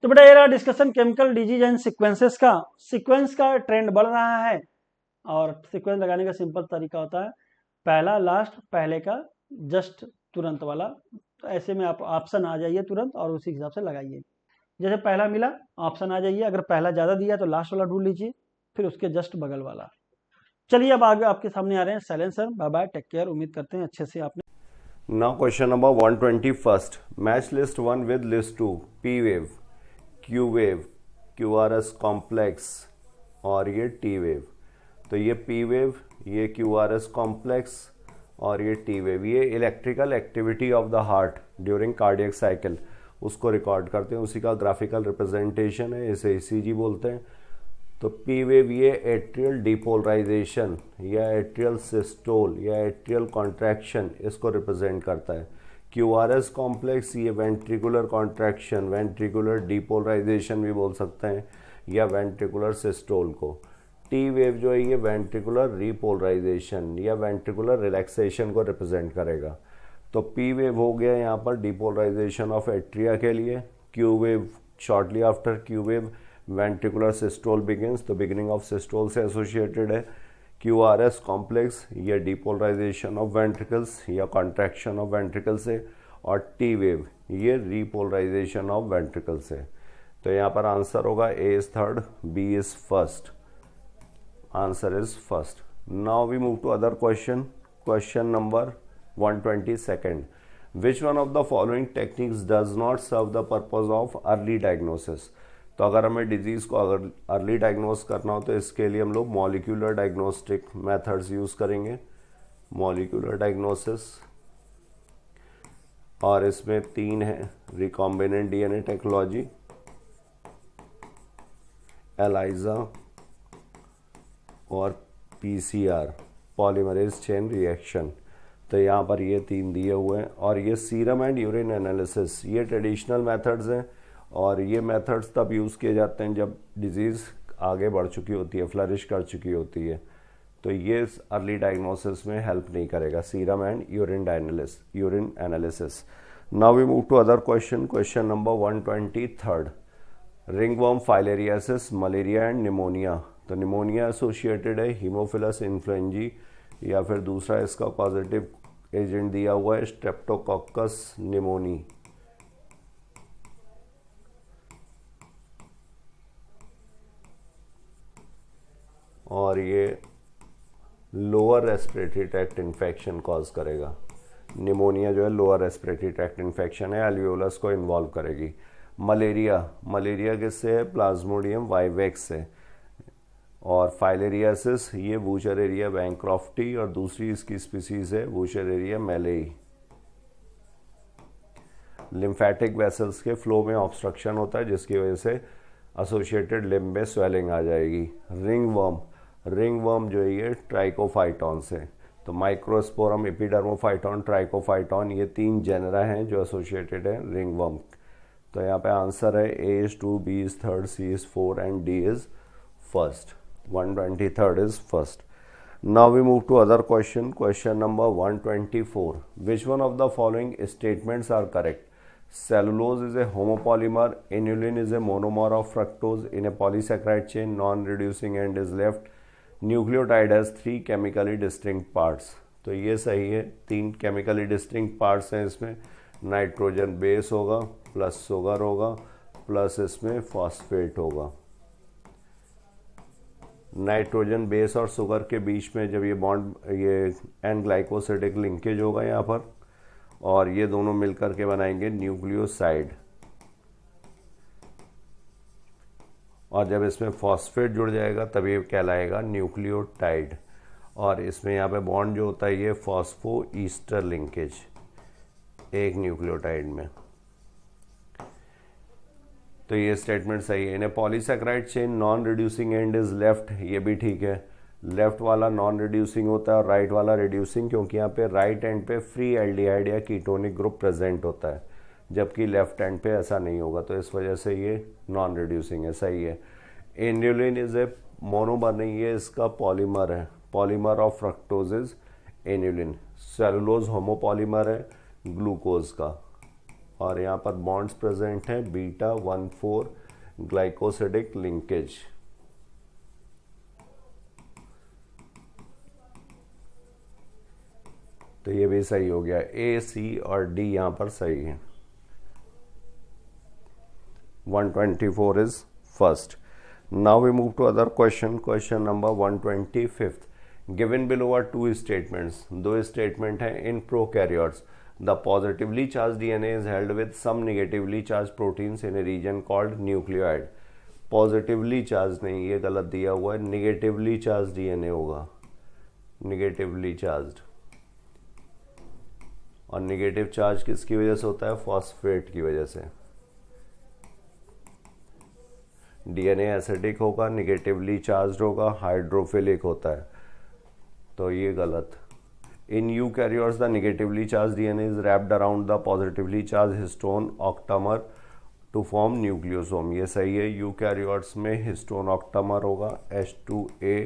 तो बेटा ये रहा discussion chemical disease and sequences का। सीक्वेंस का ट्रेंड बढ़ रहा है, और सीक्वेंस लगाने का सिंपल तरीका होता है पहला लास्ट, पहले का जस्ट तुरंत वाला। तो ऐसे में आप ऑप्शन आ जाइए तुरंत और उसी हिसाब से लगाइए। जैसे पहला मिला ऑप्शन आ जाइए, अगर पहला ज्यादा दिया तो लास्ट वाला ढूंढ लीजिए, फिर उसके जस्ट बगल वाला। चलिए अब आगे आपके सामने आ रहे हैं silent sir. Bye bye, take care. उम्मीद करते हैं अच्छे से आपने। Now question number 121. Match list 1 with list 2. P wave, Q wave, QRS complex और ये T wave। तो ये P wave, ये QRS complex और ये T wave, ये electrical activity of the heart during cardiac cycle, उसको रिकॉर्ड करते हैं, उसी का ग्राफिकल रिप्रेजेंटेशन है, इसे ECG बोलते हैं। तो P वेव ये एट्रियल डिपोलराइजेशन या एट्रियल सिस्टोल या एट्रियल कॉन्ट्रैक्शन, इसको रिप्रेजेंट करता है। QRS कॉम्प्लेक्स ये वेंट्रिकुलर कॉन्ट्रैक्शन, वेंट्रिकुलर डिपोलराइजेशन भी बोल सकते हैं, या वेंट्रिकुलर सिस्टोल को। टी वेव जो है ये वेंट्रिकुलर रिपोलराइजेशन या वेंट्रिकुलर रिलैक्सेशन को रिप्रेजेंट करेगा। तो पी वेव हो गया यहाँ पर डिपोलराइजेशन ऑफ एट्रिया के लिए। Q wave, shortly after Q wave ventricular systole begins, तो बिगिनिंग ऑफ सिस्टोल से एसोसिएटेड है। QRS कॉम्प्लेक्स ये डिपोलराइजेशन ऑफ वेंट्रिकल्स या कॉन्ट्रैक्शन ऑफ वेंट्रिकल से, और टी वेव ये रिपोलराइजेशन ऑफ वेंट्रिकल से। तो यहाँ पर आंसर होगा A is third, B is first, answer is first. Now we move to other question. Question number 122, which one of the following techniques does not serve the purpose of early diagnosis. तो अगर हमें disease को अगर early diagnose करना हो तो इसके लिए हम लोग मॉलिक्यूलर डायग्नोस्टिक मेथड्स यूज़ करेंगे, मॉलिक्यूलर डायग्नोसिस। और इसमें 3 हैं, रिकॉम्बिनेंट डीएनए टेक्नोलॉजी, एलाइजा और PCR, पॉलीमरेज चेन रिएक्शन। तो यहाँ पर ये 3 दिए हुए हैं। और ये सीरम एंड यूरिन एनालिसिस ये ट्रेडिशनल मेथड्स हैं, और ये मेथड्स तब यूज़ किए जाते हैं जब डिजीज़ आगे बढ़ चुकी होती है, फ्लरिश कर चुकी होती है। तो ये अर्ली डायग्नोसिस में हेल्प नहीं करेगा, serum and urine analysis. Now we move to other question. Question number 123, ringworm filariasis, malaria and pneumonia. तो निमोनिया एसोसिएटेड है हीमोफिलस इन्फ्लुएंजी, या फिर दूसरा इसका पॉजिटिव एजेंट दिया हुआ है स्ट्रेप्टोकोकस निमोनी। और ये lower respiratory tract infection cause करेगा। निमोनिया जो है लोअर रेस्पिरेटरी ट्रैक्ट इन्फेक्शन है, एल्वियोलस को इन्वॉल्व करेगी। मलेरिया किससे है, प्लाज्मोडियम वाइवेक्स से। और फाइलेरियासिस ये वूचरेरिया बैंक्रॉफ्टी, और दूसरी इसकी स्पीसीज है वूचरेरिया मेलेई। लिम्फेटिक वेसल्स के फ्लो में ऑब्स्ट्रक्शन होता है जिसकी वजह से एसोसिएटेड लिम्ब में स्वेलिंग आ जाएगी। रिंगवर्म जो है ये ट्राइकोफाइटॉन से। तो माइक्रोस्पोरम, एपिडर्मोफाइटॉन, ट्राइकोफाइटॉन ये 3 जेनरा हैं जो एसोसिएटेड है रिंगवर्म। तो यहाँ पे आंसर है A is 2, B is 3, C is 4 and D is first. 123 is first. Now we move to other question. Question number 124, which one of the following statements are correct. Cellulose is a homopolymer, inulin is a monomer of fructose in a polysaccharide chain, non-reducing end is left, nucleotide has 3 chemically distinct parts। तो ये सही है, 3 chemically distinct parts हैं इसमें। Nitrogen base होगा, plus sugar होगा, plus इसमें phosphate होगा। नाइट्रोजन बेस और शुगर के बीच में जब ये बॉन्ड, ये एन ग्लाइकोसिडिक लिंकेज होगा यहाँ पर, और ये दोनों मिलकर के बनाएंगे न्यूक्लियोसाइड। और जब इसमें फॉस्फेट जुड़ जाएगा तब ये कहलाएगा न्यूक्लियोटाइड। और इसमें यहाँ पे बॉन्ड जो होता है ये फॉस्फो ईस्टर लिंकेज, एक न्यूक्लियोटाइड में। तो ये स्टेटमेंट सही है। इन्हें polysaccharide chain non reducing and is left, ये भी ठीक है। लेफ्ट वाला नॉन रिड्यूसिंग होता है और राइट वाला रिड्यूसिंग, क्योंकि यहाँ पे राइट एंड पे फ्री एल्डिहाइड या कीटोनिक ग्रुप प्रेजेंट होता है, जबकि लेफ्ट एंड पे ऐसा नहीं होगा। तो इस वजह से ये नॉन रिड्यूसिंग है, सही है। इन्यूलिन इज ए मोनोमर नहीं, ये इसका पॉलीमर है, polymer of fructose is inulin. Cellulose homopolymer है ग्लूकोज का। और यहाँ पर बॉन्ड्स प्रेजेंट हैं β14 ग्लाइकोसिडिक लिंकेज। तो ये भी सही हो गया, ए, सी और डी यहाँ पर सही है। 124 is first. Now we move to other question. Question number 125, given below are 2 statements. 2 statement हैं। In prokaryotes the positively charged DNA is held with some negatively charged proteins in a region called nucleoid. Positively charged नहीं, ये गलत दिया हुआ है, negatively charged DNA होगा, negatively charged. और negative charge किसकी वजह से होता है, फॉस्फेट की वजह से। डीएनए एसिडिक होगा, निगेटिवली चार्ज होगा, हाइड्रोफिलिक होता है, तो ये गलत। In eukaryotes, the negatively charged DNA is wrapped around the positively charged histone octamer to form nucleosome. ये सही है. यूकैरियोट्स में हिस्टोन ऑक्टामर होगा, H2A,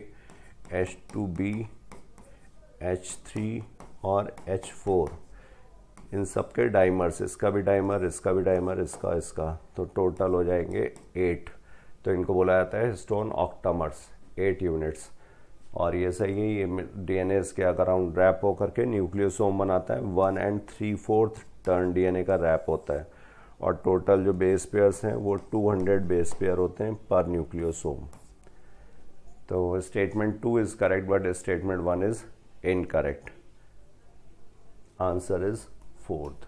H2B, H3 और H4. इन सब के डाइमर्स, इसका भी डाइमर, इसका भी डाइमर, इसका, तो टोटल हो जाएंगे 8. तो इनको बोला जाता है हिस्टोन ऑक्टामर्स, 8 यूनिट्स. और ये सही है. ये डीएनए के अराउंड रैप होकर के न्यूक्लियोसोम बनाता है. 1 3/4 टर्न डीएनए का रैप होता है. और टोटल जो बेस पेयर्स हैं वो 200 बेस पेयर होते हैं पर न्यूक्लियोसोम. तो statement 2 is correct but statement 1 is incorrect. Answer is 4th.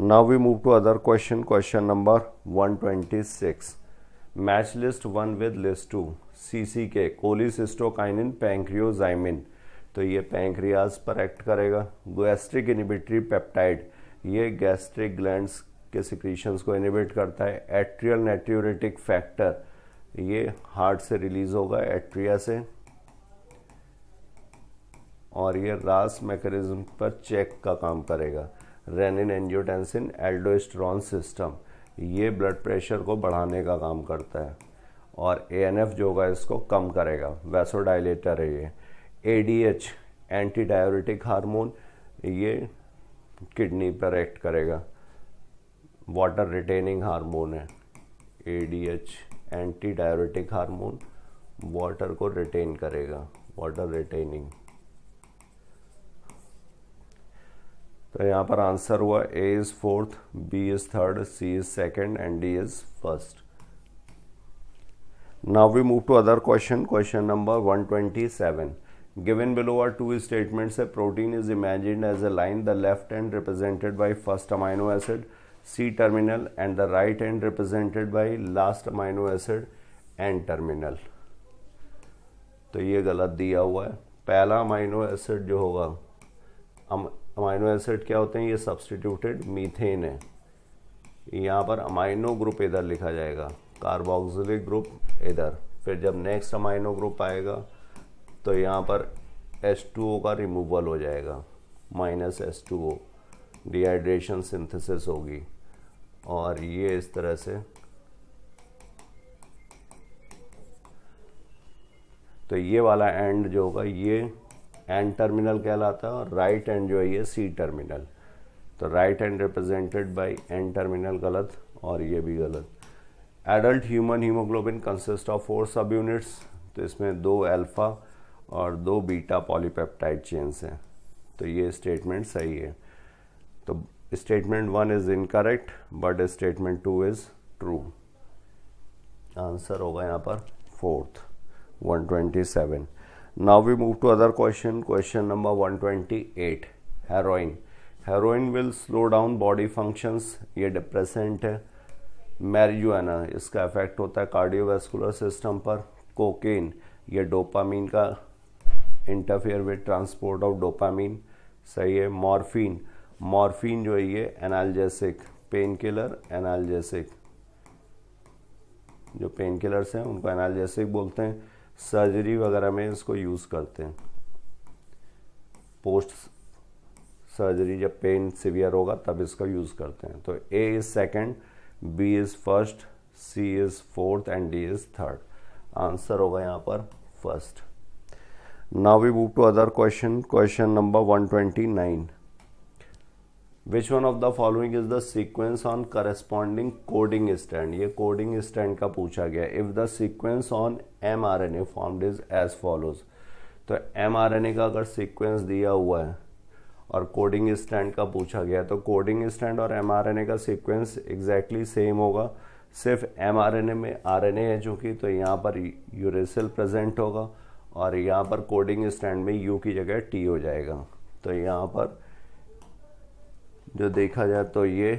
Now we move to other question. Question number 126. Match list 1 with list 2. CCK cholecystokinin pancreozymin. तो ये pancreas पर act करेगा. गैस्ट्रिक इनिबिटरी पेप्टाइड, ये gastric glands के secretions को inhibit करता है. Atrial नेट्रियोरेटिक factor, ये हार्ट से रिलीज होगा, एट्रिया से. और ये रास मैकेनिज्म पर चेक का काम करेगा. रेनिन एंजियोटेंसिन एल्डोस्टेरोन सिस्टम, ये ब्लड प्रेशर को बढ़ाने का काम करता है. और एएनएफ जो होगा इसको कम करेगा. वैसोडाइलेटर है ये. एडीएच एंटी डाययूरेटिक हार्मोन, ये किडनी पर एक्ट करेगा. वाटर रिटेनिंग हार्मोन है. ADH anti diuretic hormone, water को रिटेन करेगा, वाटर रिटेनिंग. तो यहाँ पर आंसर हुआ A is 4th, B is 3rd, C is 2nd and D is 1st. Now we move to other question. Question number 127. Given below are two statements. A protein is imagined as a line, the left end represented by first amino acid, C terminal, and the right end represented by last amino acid, N terminal. तो ये गलत दिया हुआ है. पहला amino acid जो होगा, amino acid क्या होते हैं, ये सब्सटीट्यूटेड मीथेन है. यहाँ पर अमाइनो ग्रुप इधर लिखा जाएगा, कार्बोक्सिलिक ग्रुप इधर. फिर जब नेक्स्ट अमाइनो ग्रुप आएगा तो यहाँ पर H2O का रिमूवल हो जाएगा, -H2O, डिहाइड्रेशन सिंथेसिस होगी. और ये इस तरह से. तो ये वाला एंड जो होगा ये एन टर्मिनल कहलाता है, और राइट एंड जो है ये सी टर्मिनल. तो right end represented by N terminal गलत, और ये भी गलत. Adult human haemoglobin consist of 4 सब यूनिट्स. तो इसमें 2 अल्फा और 2 बीटा पॉलीपेप्टाइड चेन्स हैं. तो ये स्टेटमेंट सही है. तो statement 1 is incorrect but statement 2 is true. Answer होगा यहाँ पर 4th, 127. Now we move to other question. Question number 128. Heroin. Heroin will slow down body functions. ये डिप्रेसेंट है. मैरिजुआना, इसका इफेक्ट होता है कार्डियोवैस्कुलर सिस्टम पर. कोकेन, ये डोपामीन का interfere with transport of dopamine. सही है. मॉर्फिन, मॉर्फिन जो है ये एनाल्जेसिक, पेन किलर, एनाल्जेसिक. जो पेन किलर्स हैं उनको एनाल्जेसिक बोलते हैं. सर्जरी वगैरह में इसको यूज़ करते हैं. पोस्ट सर्जरी जब पेन सिवियर होगा तब इसका यूज़ करते हैं. तो A is 2nd, B is 1st, C is 4th and D is 3rd. Answer होगा यहाँ पर 1st. Now we move to other question. Question number 129. Which one of the following is the sequence on corresponding coding strand? ये coding strand का पूछा गया. If the sequence on mRNA formed is as follows. तो mRNA का अगर sequence दिया हुआ है और coding strand का पूछा गया, तो coding strand और mRNA का sequence exactly same होगा. सिर्फ mRNA में RNA है चूँकि, तो यहाँ पर यूरेसिल प्रेजेंट होगा, और यहाँ पर coding strand में U की जगह T हो जाएगा. तो यहाँ पर जो देखा जाए तो ये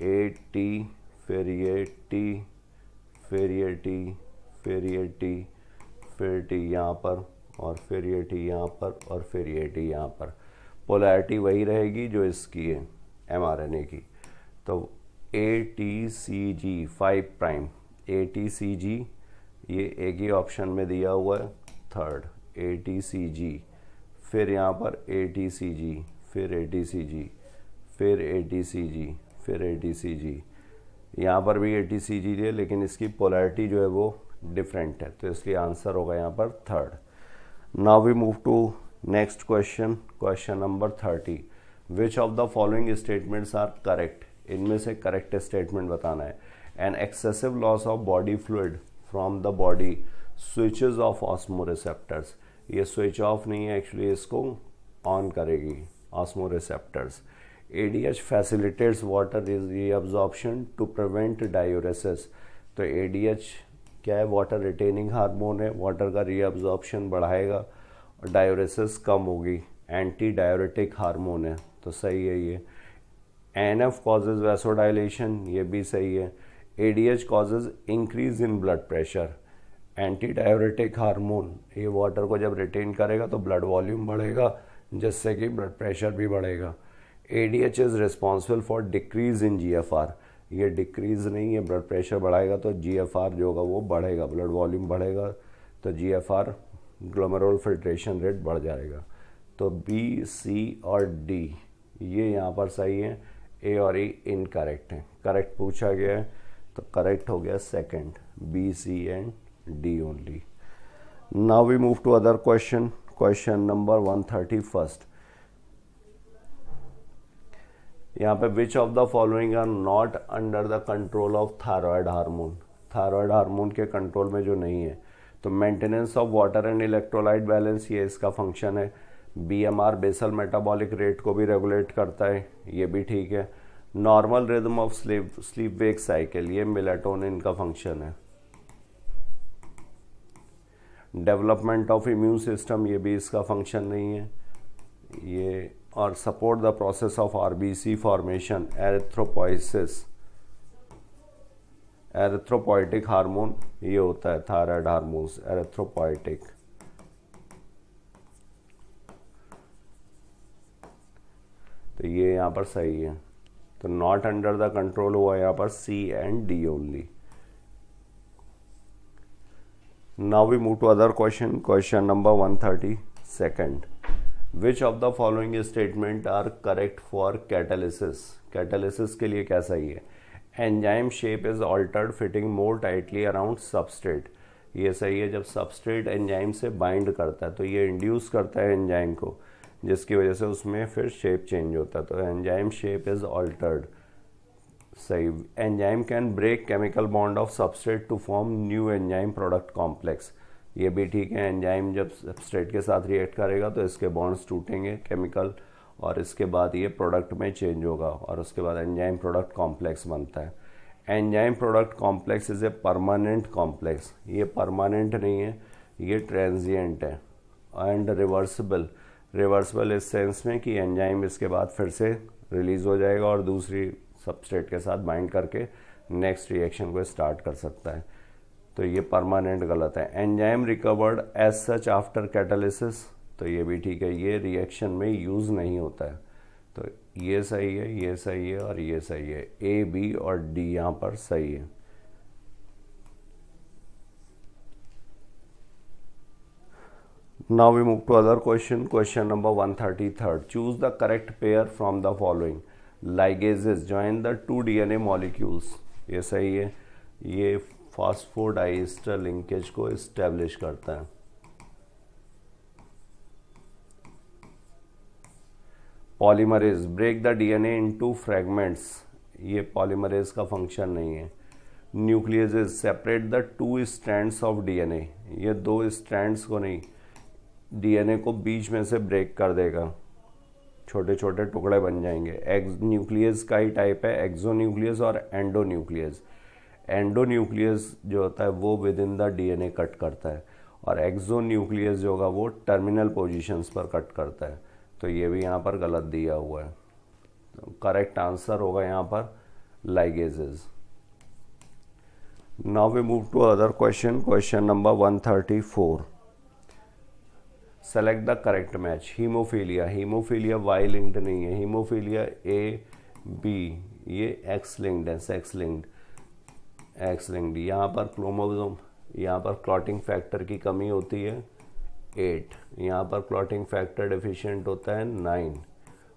AT, फिर ये T, फिर ये T, फिर ये T, फिर T यहाँ पर, और फिर ये T यहाँ पर, और फिर ये T यहाँ पर. पोलैरिटी वही रहेगी जो इसकी है mRNA की. तो ATCG 5 प्राइम, ATCG ये एक ही ऑप्शन में दिया हुआ है, 3rd ATCG फिर यहाँ पर ATCG, फिर ATCG, फिर ATCG, फिर ATCG, यहाँ पर भी ATCG है लेकिन इसकी पोलैरिटी जो है वो डिफरेंट है, तो इसलिए आंसर होगा यहाँ पर third. Now we move to next question, question number 30। Which of the following statements are correct? इनमें से करेक्ट स्टेटमेंट बताना है। An excessive loss of body fluid from the body switches off osmoreceptors. ये switch off नहीं है, actually इसको on करेगी osmoreceptors. ADH facilitates water reabsorption to prevent diuresis. तो ADH क्या है? वाटर रिटेनिंग हार्मोन है, वाटर का रीअब्जॉर्प्शन बढ़ाएगा और डायूरेसिस कम होगी। एंटी डायूरेटिक हार्मोन है, तो सही है ये। NF कॉजेज वैसोडाइलेशन, ये भी सही है। ADH causes increase in blood pressure. Anti diuretic hormone, ये वाटर को जब रिटेन करेगा तो ब्लड वॉल्यूम बढ़ेगा, जिससे कि ब्लड प्रेशर भी बढ़ेगा। ADH is responsible for decrease in GFR। ये डिक्रीज नहीं है, ब्लड प्रेशर बढ़ाएगा तो GFR जो होगा वो बढ़ेगा, ब्लड वॉल्यूम बढ़ेगा तो GFR ग्लोमेरुलर फिल्ट्रेशन रेट बढ़ जाएगा। तो B, C और D ये यहाँ पर सही है, A और E इनकरेक्ट है। करेक्ट पूछा गया है तो करेक्ट हो गया second, B, C and D only. Now we move to other question, question number 131। यहाँ पे which of the following are not under the control of thyroid hormone? Thyroid hormone के कंट्रोल में जो नहीं है, तो maintenance of water and electrolyte balance, ये इसका फंक्शन है। BMR बेसल मेटाबॉलिक रेट को भी रेगुलेट करता है, ये भी ठीक है। Normal rhythm of sleep wake cycle, ये मेलाटोनिन का फंक्शन है। डेवलपमेंट ऑफ इम्यून सिस्टम, ये भी इसका फंक्शन नहीं है ये। और support the process of RBC formation, erythropoiesis, erythropoietic hormone ये होता है थायराइड हार्मोन्स, एरिथ्रोपोइटिक। तो ये यहाँ पर सही है, तो नॉट अंडर द कंट्रोल हुआ यहाँ पर C and D only. Now we move to other question, question number 132। Which of the following statement are correct for catalysis? Catalysis के लिए क्या सही है? Enzyme shape is altered fitting more tightly around substrate, ये सही है। जब substrate enzyme से बाइंड करता है तो ये इंड्यूस करता है एंजाइम को, जिसकी वजह से उसमें फिर शेप चेंज होता है, तो एंजाइम शेप इज ऑल्टर्ड, सही। Enzyme can break chemical bond of substrate to form new enzyme product complex, ये भी ठीक है। एंजाइम जब सबस्ट्रेट के साथ रिएक्ट करेगा तो इसके बॉन्ड्स टूटेंगे केमिकल, और इसके बाद ये प्रोडक्ट में चेंज होगा और उसके बाद एंजाइम प्रोडक्ट कॉम्प्लेक्स बनता है। Enzyme product complex is a permanent complex, ये परमानेंट नहीं है, ये ट्रांजिएंट है। एंड रिवर्सिबल, रिवर्सिबल इस सेंस में कि एंजाइम इसके बाद फिर से रिलीज हो जाएगा और दूसरी सबस्ट्रेट के साथ बाइंड करके नेक्स्ट रिएक्शन को स्टार्ट कर सकता है, तो ये परमानेंट गलत है। Enzyme recovered as such after catalysis, तो ये भी ठीक है, ये रिएक्शन में यूज़ नहीं होता है, तो ये सही है, ये सही है और ये सही है। A, B और D यहाँ पर सही है। Now we move to other question, question number 133. Choose the correct pair from the following. Ligases join the two DNA molecules, ये सही है, ये फॉस्फोडाइस्टर लिंकेज को एस्टेब्लिश करता है। Polymerase break the DNA into fragments, ये पॉलीमरेज का function नहीं है। Nucleases separate the two strands of DNA, ये दो स्ट्रैंड्स को नहीं, DNA को बीच में से ब्रेक कर देगा, छोटे छोटे टुकड़े बन जाएंगे। न्यूक्लियस का ही टाइप है एक्सोन्यूक्लियस और एंडोन्यूक्लियस। एंडोन्यूक्लियस जो होता है वो with in the DNA cut करता है, और एक्सोन्यूक्लियस जो होगा वो टर्मिनल पोजीशंस पर कट करता है, तो ये भी यहाँ पर गलत दिया हुआ है। तो करेक्ट आंसर होगा यहाँ पर ligases. Now we move to other question, question number 134। Select the correct match. Haemophilia, haemophilia Y linked नहीं है, हीमोफीलिया A, B ये एक्स लिंक्ड है, सेक्स लिंक्ड, एक्स लिंक्ड। यहाँ पर क्रोमोसोम, यहाँ पर क्लॉटिंग फैक्टर की कमी होती है 8, यहाँ पर क्लॉटिंग फैक्टर डेफिशिएंट होता है 9,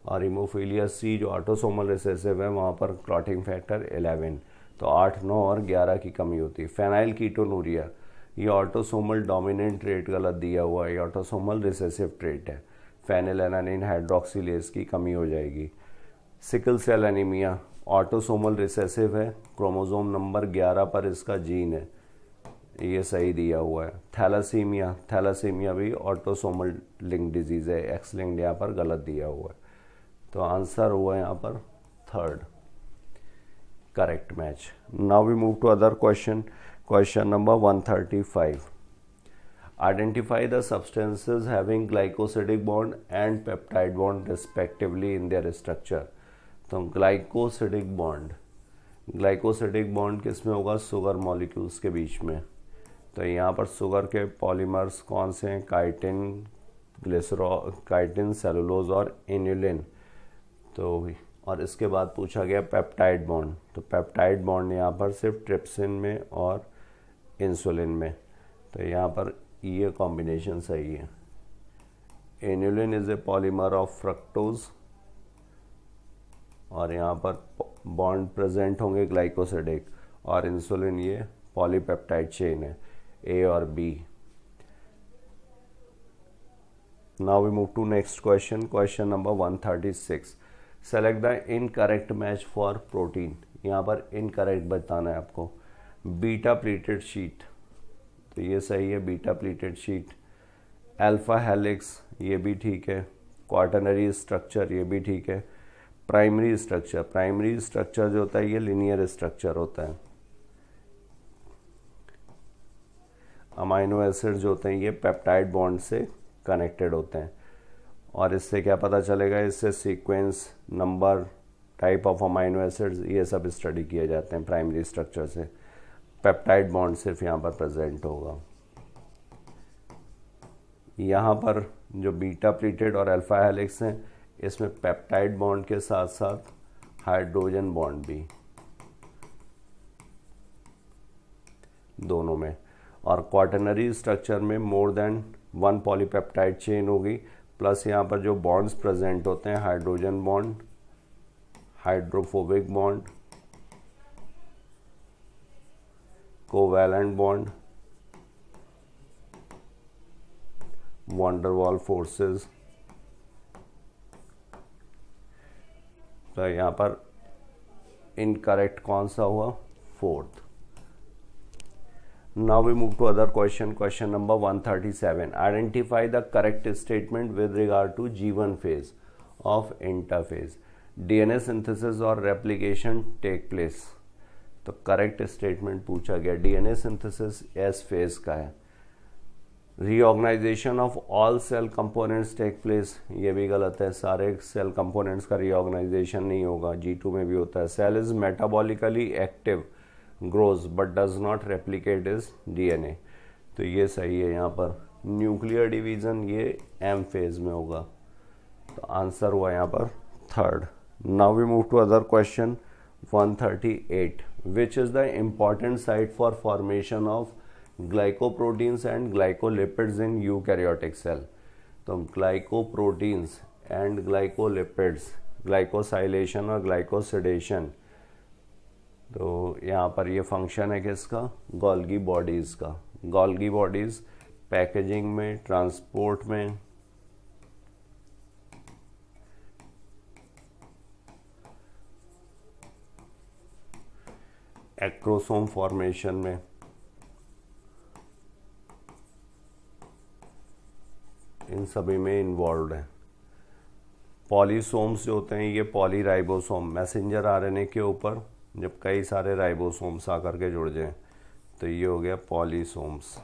और हीमोफीलिया सी जो ऑटोसोमल रिसेसिव है वहाँ पर क्लॉटिंग फैक्टर 11। तो 8, 9 और 11 की कमी होती है। फेनाइल कीटोनूरिया ये ऑटोसोमल डोमिनेंट ट्रेट गलत दिया हुआ है, ये ऑटोसोमल रिसेसिव ट्रेट है। फेनिलएलानिन हाइड्रोक्सिलेज की कमी हो जाएगी। Sickle cell anaemia autosomal recessive है, क्रोमोसोम नंबर 11 पर इसका जीन है, ये सही दिया हुआ है। थैलासीमिया भी ऑटोसोमल लिंक डिजीज है, एक्स लिंक्ड यहाँ पर गलत दिया हुआ है। तो आंसर हुआ यहाँ पर 3rd correct match. Now we move to other question. Question number 135, identify the substances having glycosidic bond and peptide bond respectively in their structure. तो ग्लाइकोसिडिक बॉन्ड किस में होगा? शुगर मॉलिक्यूल्स के बीच में। तो यहाँ पर शुगर के पॉलीमर्स कौन से हैं? काइटिन, सेलुलोज और इन्युलिन। तो और इसके बाद पूछा गया पेप्टाइड बॉन्ड। तो पेप्टाइड बॉन्ड यहाँ पर सिर्फ ट्रिप्सिन में और इंसुलिन में। तो यहाँ पर ये कॉम्बिनेशन सही है। Inulin is a polymer of fructose, और यहाँ पर बॉन्ड प्रेजेंट होंगे ग्लाइकोसिडिक, और इंसुलिन ये पॉलीपेप्टाइड चेन है, ए और B. Now we move to next question. Question number 136, select the incorrect match for protein. यहाँ पर इनकरेक्ट बताना है आपको। बीटा प्लीटेड शीट, तो ये सही है, beta pleated sheet. Alpha helix, ये भी ठीक है। क्वाटरनरी स्ट्रक्चर, ये भी ठीक है। प्राइमरी स्ट्रक्चर जो होता है ये लिनियर स्ट्रक्चर होता है। अमाइनो एसिड जो होते हैं ये पेप्टाइड बॉन्ड से कनेक्टेड होते हैं। और इससे क्या पता चलेगा? इससे sequence, number, type of amino acids, ये सब स्टडी किए जाते हैं प्राइमरी स्ट्रक्चर से। पेप्टाइड बॉन्ड सिर्फ यहाँ पर प्रेजेंट होगा। यहाँ पर जो बीटा प्लीटेड और अल्फा हेलिक्स हैं, इसमें पेप्टाइड बॉन्ड के साथ साथ हाइड्रोजन बॉन्ड भी दोनों में। और क्वाटरनरी स्ट्रक्चर में मोर देन 1 पॉलीपेप्टाइड चेन होगी, प्लस यहाँ पर जो बॉन्ड्स प्रेजेंट होते हैं, hydrogen bond, hydrophobic bond, covalent bond, van der Waal forces. तो यहाँ पर इनकरेक्ट कौन सा हुआ? 4th। Now we move to other question. Question number 137, identify the correct statement with regard to G1 phase of interphase. DNA synthesis और replication take place. तो correct statement पूछा गया, डीएनए सिंथेसिस एस फेज का है। Reorganisation of all cell components take place, ये भी गलत है, सारे सेल कंपोनेंट्स का रीऑर्गेनाइजेशन नहीं होगा, G2 में भी होता है। Cell is metabolically active, grows but does not replicate is DNA. तो ये सही है। यहाँ पर न्यूक्लियर डिवीजन ये एम फेज में होगा। तो आंसर हुआ यहाँ पर 3rd। Now we move to other question. 138, which is the important site for formation of glycoproteins and glycolipids in eukaryotic cell. तो ग्लाइकोप्रोटीन्स एंड ग्लाइकोलिपिड्स, ग्लाइकोसाइलेशन और ग्लाइकोसिडेशन, तो यहाँ पर ये फंक्शन है किसका? गोल्गी बॉडीज़ का। गोल्गी बॉडीज़ पैकेजिंग में, ट्रांसपोर्ट में, एक्रोसोम फॉर्मेशन में, इन सभी में इन्वॉल्व है। पॉलीसोम्स जो होते हैं ये पॉलीराइबोसोम, मैसेंजर आरएनए के ऊपर जब कई सारे राइबोसोम्स आकर के जुड़ जाएं तो ये हो गया polysomes.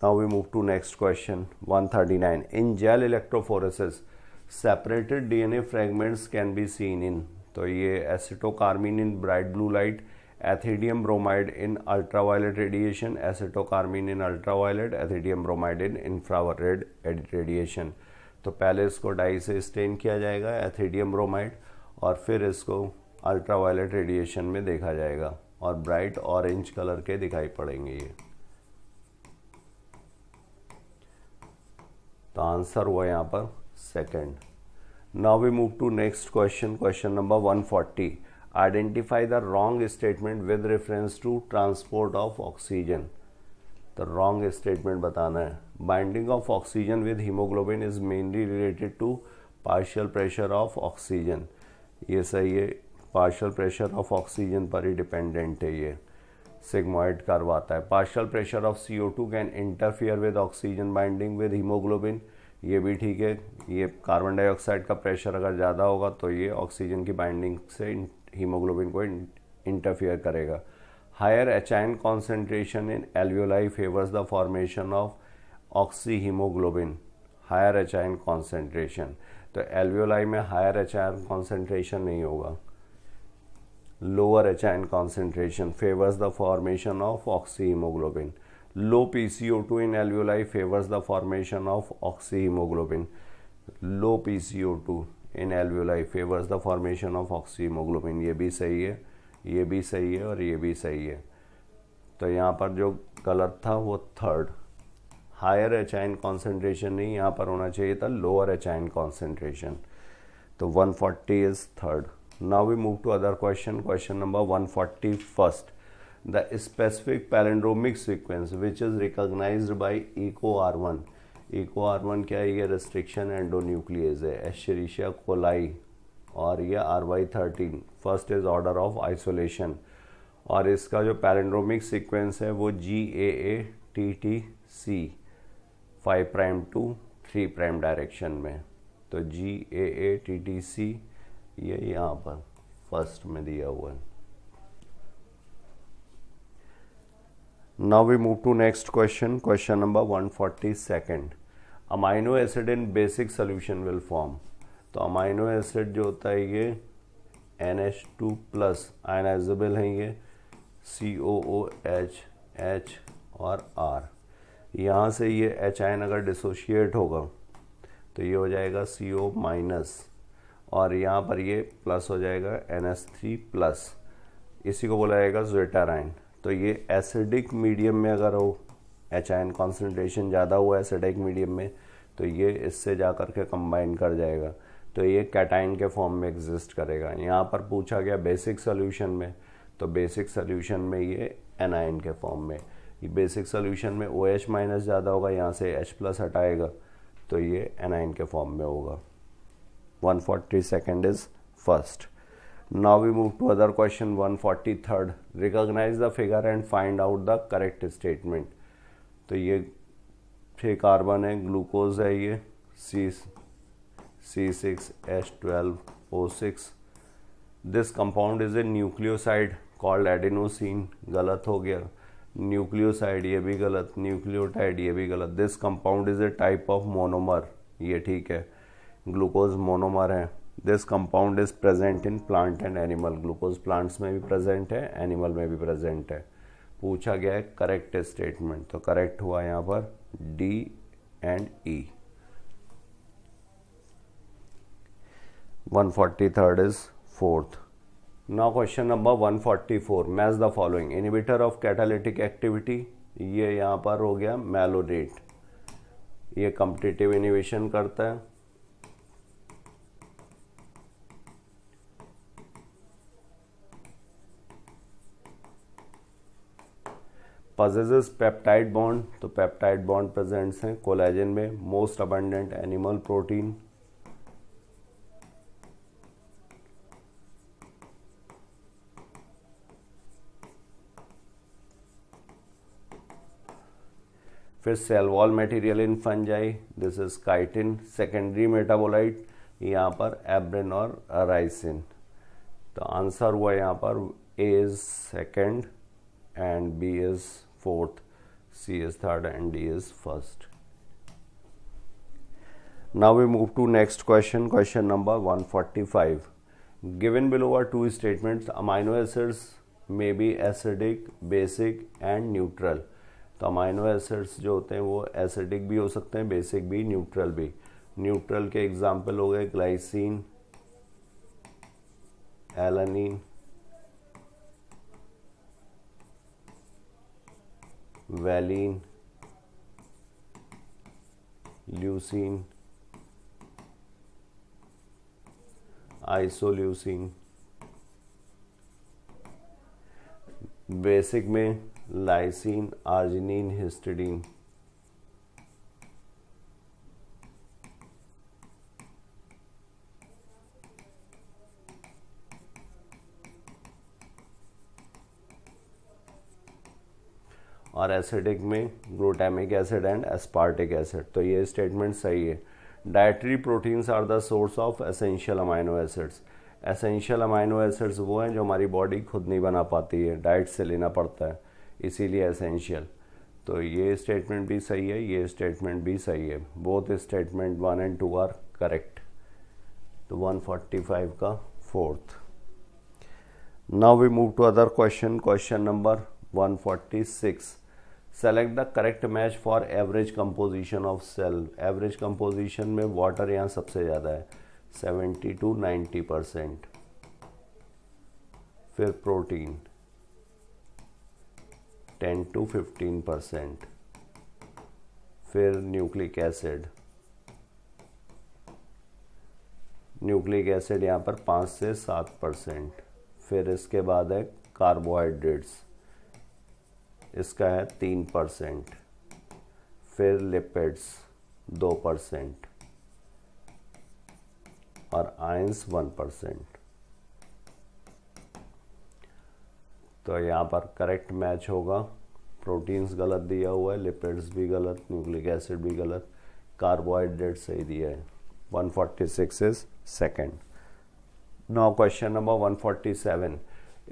Now we move to next question 139। In gel electrophoresis separated DNA fragments can be seen in. तो ये acetocarmine in bright blue light, ethidium bromide in ultraviolet radiation, acetocarmine in ultraviolet, ethidium bromide in infrared radiation. तो पहले इसको die से stand किया जाएगा ethidium bromide, और फिर इसको अल्ट्रावायलेट रेडिएशन में देखा जाएगा और ब्राइट ऑरेंज कलर के दिखाई पड़ेंगे ये। तो आंसर हुआ यहाँ पर second. Now we move to next question, question number 140। Identify the wrong statement with reference to transport of oxygen. तो रॉन्ग स्टेटमेंट बताना है। Binding of oxygen with haemoglobin is mainly related to partial pressure of oxygen. ये सही है, partial pressure of oxygen पर ही dependent है, ये sigmoid curve आता है। Partial pressure of CO2 can interfere with oxygen binding with haemoglobin, ये भी ठीक है। ये कार्बन डाइऑक्साइड का प्रेशर अगर ज़्यादा होगा तो ये ऑक्सीजन की बाइंडिंग से हीमोग्लोबिन को इंटरफियर करेगा। Higher H ion concentration in alveoli favours the formation of oxy haemoglobin. Higher H ion concentration, तो एल्वियोलाई में हायर एचाइन कॉन्सेंट्रेशन नहीं होगा। Lower H ion concentration favours the formation of oxy haemoglobin. Low PCO2 in alveoli favors the formation of oxyhemoglobin. Low PCO2 in alveoli favors the formation of oxyhemoglobin. ये भी सही है, ये भी सही है और ये भी सही है। तो यहाँ पर जो गलत था वो थर्ड, हायर एचाइन कॉन्सेंट्रेशन नहीं, यहाँ पर होना चाहिए था लोअर एचाइन कॉन्सेंट्रेशन। तो 140 is third. Now we move to other question, question number 141st। The specific palindromic sequence which is recognized by EcoR1. EcoR1 क्या है? ये restriction endonuclease है, Escherichia coli, और ये RY13 first is order of isolation. और इसका जो palindromic sequence है वो GAATTC 5 prime to 3 prime direction में। तो GAATTC ये यहाँ पर फर्स्ट में दिया हुआ है। Now we move to next question, question number 142nd. Amino acid in basic solution will form. तो अमाइनो एसिड जो होता है ये NH2 प्लस आयनाइजेबल है, ये COOH H और R। यहाँ से ये H आयन अगर डिसोशिएट होगा तो ये हो जाएगा CO माइनस, और यहाँ पर ये प्लस हो जाएगा NH3 प्लस, इसी को बोला जाएगा ज़्वेटर आयन। तो ये एसिडिक मीडियम में अगर हो, H आयन कॉन्सेंट्रेशन ज़्यादा हुआ है एसिडिक मीडियम में, तो ये इससे जा कर के कंबाइन कर जाएगा, तो ये कैटाइन के फॉर्म में एग्जिस्ट करेगा। यहाँ पर पूछा गया बेसिक सोल्यूशन में, तो बेसिक सोल्यूशन में ये एनाइन के फॉर्म में। ये बेसिक सोल्यूशन में OH माइनस ज़्यादा होगा, यहाँ से H प्लस हटाएगा तो ये एनाइन के फॉर्म में होगा। 142nd is first. Now we move to other question, 143rd. Recognize the figure and find out the correct statement. तो ये 6 कार्बन है, ग्लूकोज है, ये C6H12O6। This compound is a nucleoside called adenosine, गलत हो गया। न्यूक्लियोसाइड ये भी गलत, न्यूक्लियोटाइड ये भी गलत। This compound is a type of monomer, ये ठीक है, ग्लूकोज मोनोमर है। This compound is present in plant and animal, glucose plants में भी प्रेजेंट है, एनिमल में भी प्रेजेंट है। पूछा गया है करेक्ट स्टेटमेंट, तो करेक्ट हुआ यहाँ पर D and E। 143rd is fourth. Now question number 144, match the following. Inhibitor of catalytic activity, ये यहाँ पर हो गया मैलोडेट, ये कॉम्पिटिटिव इनहिबिशन करता है। पजेसेस पेप्टाइड बॉन्ड, तो पेप्टाइड बॉन्ड प्रेजेंट्स हैं कोलेजन में। मोस्ट अबंडेंट एनिमल प्रोटीन, फिर cell wall material in fungi, this is chitin. Secondary metabolite यहाँ पर एब्रिन और राइसिन। तो आंसर हुआ यहाँ पर A is second and B is fourth, C is third and D is first. Now we move to next question, question number 145. Given below are two statements, amino acids may be acidic, basic and neutral. तो amino acids जो होते हैं वो acidic भी हो सकते हैं, basic भी, न्यूट्रल भी। न्यूट्रल के एग्जाम्पल हो गए glycine, alanine, valine, leucine, isoleucine, basic में लाइसिन, आर्जिनिन, हिस्टिडीन, और एसिडिक में glutamic acid and aspartic acid. तो ये स्टेटमेंट सही है। Dietary proteins are the source of essential amino acids. Essential amino acids वो हैं जो हमारी बॉडी खुद नहीं बना पाती है, डाइट से लेना पड़ता है, इसीलिए एसेंशियल। तो ये स्टेटमेंट भी सही है, ये स्टेटमेंट भी सही है। Both statement 1 and 2 are correct. तो 145 का fourth. Now we move to other question. Question number 146। Select the correct match for average composition of cell. Average composition में वाटर यहाँ सबसे ज़्यादा है, 70 to 90%। फिर प्रोटीन 10 to 15%। फिर न्यूक्लिक एसिड, न्यूक्लिक एसिड यहाँ पर 5 से 7%। फिर इसके बाद है कार्बोहाइड्रेट्स, इसका है 3%। फिर लिपिड्स 2% और आयंस 1%। तो यहाँ पर करेक्ट मैच होगा। प्रोटीन्स गलत दिया हुआ है, लिपिड्स भी गलत, न्यूक्लिक एसिड भी गलत, कार्बोहाइड्रेट सही दिया है। 146 is second. Now question number 147।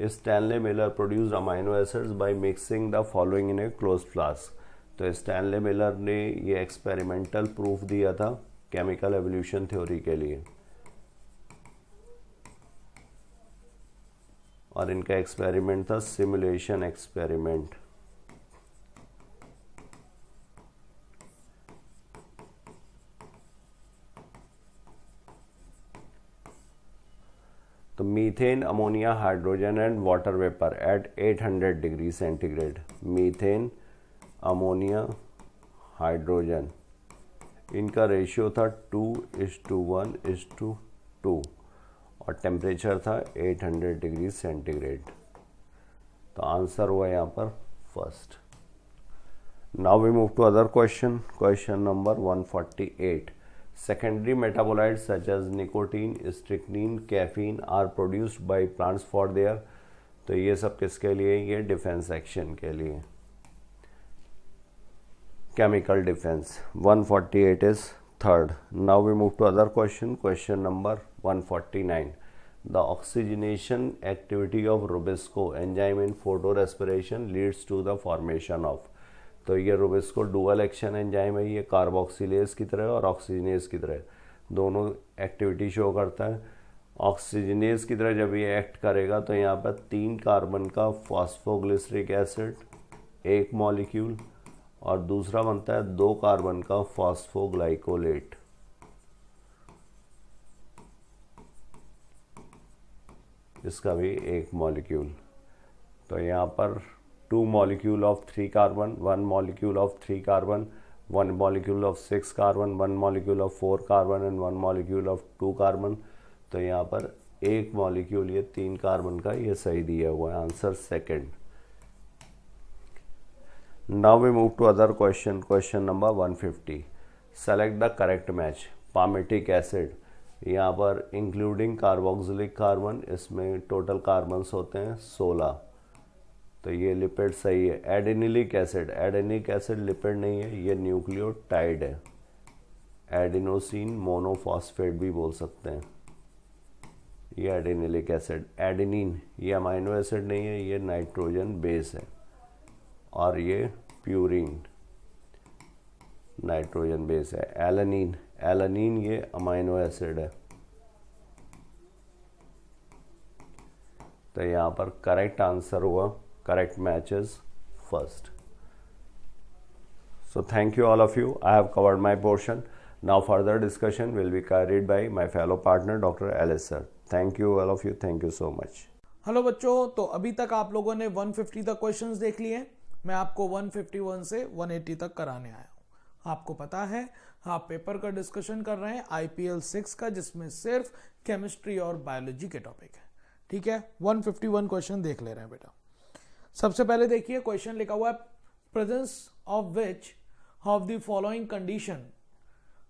Stanley Miller produced amino acids by mixing the following in A close flask. तो स्टैनले मिलर ने ये एक्सपेरिमेंटल प्रूफ दिया था केमिकल एवोल्यूशन थ्योरी के लिए, और इनका एक्सपेरिमेंट था सिमुलेशन एक्सपेरिमेंट। तो methane, ammonia, hydrogen and water vapour eight 800 degree centigrade. Methane, ammonia, hydrogen, इनका रेशियो था 2:1:2 और टेम्परेचर था 800 डिग्री सेंटीग्रेड। तो आंसर हुआ यहाँ पर first. Now we move to other question. Question number 148। Secondary metabolites such as nicotine, strychnine, caffeine are produced by plants for their. तो ये सब किसके लिए? ये डिफेंस एक्शन के लिए, chemical defence. 148 is third. Now we move to other question. Question number 149। The oxygenation activity of rubisco enzyme in photorespiration leads to the formation of. तो ये रुबिस्को डुअल एक्शन एंजाइम है, ये carboxylase की तरह और oxygenase की तरह दोनों एक्टिविटी शो करता है। ऑक्सीजनेज की तरह जब ये एक्ट करेगा तो यहाँ पर 3 कार्बन का फॉस्फोग्लिसरिक एसिड एक मॉलिक्यूल और दूसरा बनता है 2 कार्बन का फॉस्फोग्लाइकोलेट। इसका भी एक मॉलिक्यूल। तो यहाँ पर 2 molecule of 3 carbon, 1 molecule of 3 carbon, 1 molecule of 6 carbon, 1 molecule of 4 carbon and 1 molecule of 2 carbon। तो यहाँ पर एक मॉलिक्यूल ये 3 कार्बन का, ये सही दिया हुआ है, answer second. Now we move to other question. Question number 150। Select the correct match. Palmitic acid, यहाँ पर इंक्लूडिंग कार्बोक्सिलिक कार्बन, इसमें टोटल कार्बन्स होते हैं 16। तो ये लिपिड सही है। Adenylic acid, adenic acid lipid नहीं है, ये न्यूक्लियोटाइड है। एडिनोसिन मोनोफॉस्फेट भी बोल सकते हैं, ये एडेनिलिक एसिड। एडेनिन, ये अमाइनो एसिड नहीं है, ये नाइट्रोजन बेस है। और ये प्यूरिन नाइट्रोजन बेस है। एलानिन, एलानिन ये अमाइनो एसिड है। तो यहाँ पर करेक्ट आंसर हुआ, correct match is first. So thank you all of you. I have covered my portion. Now further discussion will be carried by my fellow partner Dr. Alice sir. Thank you all of you. Thank you so much. Hello बच्चों, तो अभी तक आप लोगों ने 150 तक questions देख लिए। मैं आपको 151 से 180 तक कराने आया हूँ। आपको पता है आप पेपर का डिस्कशन कर रहे हैं IPL 6 का, जिसमें सिर्फ केमिस्ट्री और बायोलॉजी के टॉपिक है। ठीक है, 151 क्वेश्चन देख ले रहे हैं बेटा। सबसे पहले देखिए क्वेश्चन लिखा हुआ है presence of which of the following condition,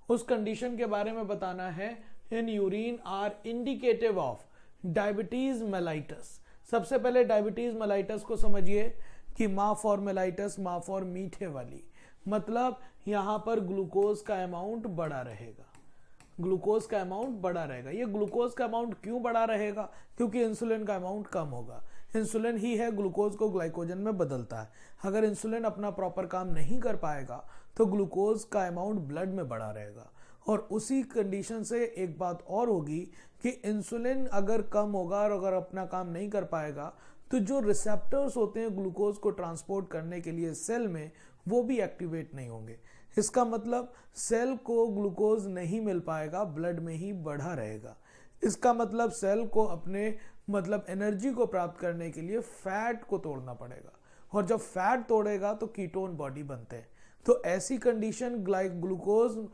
उस कंडीशन के बारे में बताना है in urine are indicative of diabetes mellitus. सबसे पहले डायबिटीज मेलाइटस को समझिए कि मा फॉर मेलाइटस, मा फॉर मीठे वाली, मतलब यहां पर ग्लूकोज का अमाउंट बड़ा रहेगा, ग्लूकोज का अमाउंट बड़ा रहेगा। ये ग्लूकोज का अमाउंट क्यों बड़ा रहेगा? क्योंकि इंसुलिन का अमाउंट कम होगा। इंसुलिन ही है ग्लूकोज को ग्लाइकोजन में बदलता है। अगर इंसुलिन अपना प्रॉपर काम नहीं कर पाएगा तो ग्लूकोज का अमाउंट ब्लड में बढ़ा रहेगा। और उसी कंडीशन से एक बात और होगी कि इंसुलिन अगर कम होगा और अगर अपना काम नहीं कर पाएगा तो जो रिसेप्टर्स होते हैं ग्लूकोज को ट्रांसपोर्ट करने के लिए सेल में, वो भी एक्टिवेट नहीं होंगे। इसका मतलब सेल को ग्लूकोज नहीं मिल पाएगा, ब्लड में ही बढ़ा रहेगा। इसका मतलब सेल को अपने एनर्जी को प्राप्त करने के लिए फैट को तोड़ना पड़ेगा, और जब फैट तोड़ेगा तो कीटोन बॉडी बनते हैं। तो ऐसी कंडीशन ग्लूकोज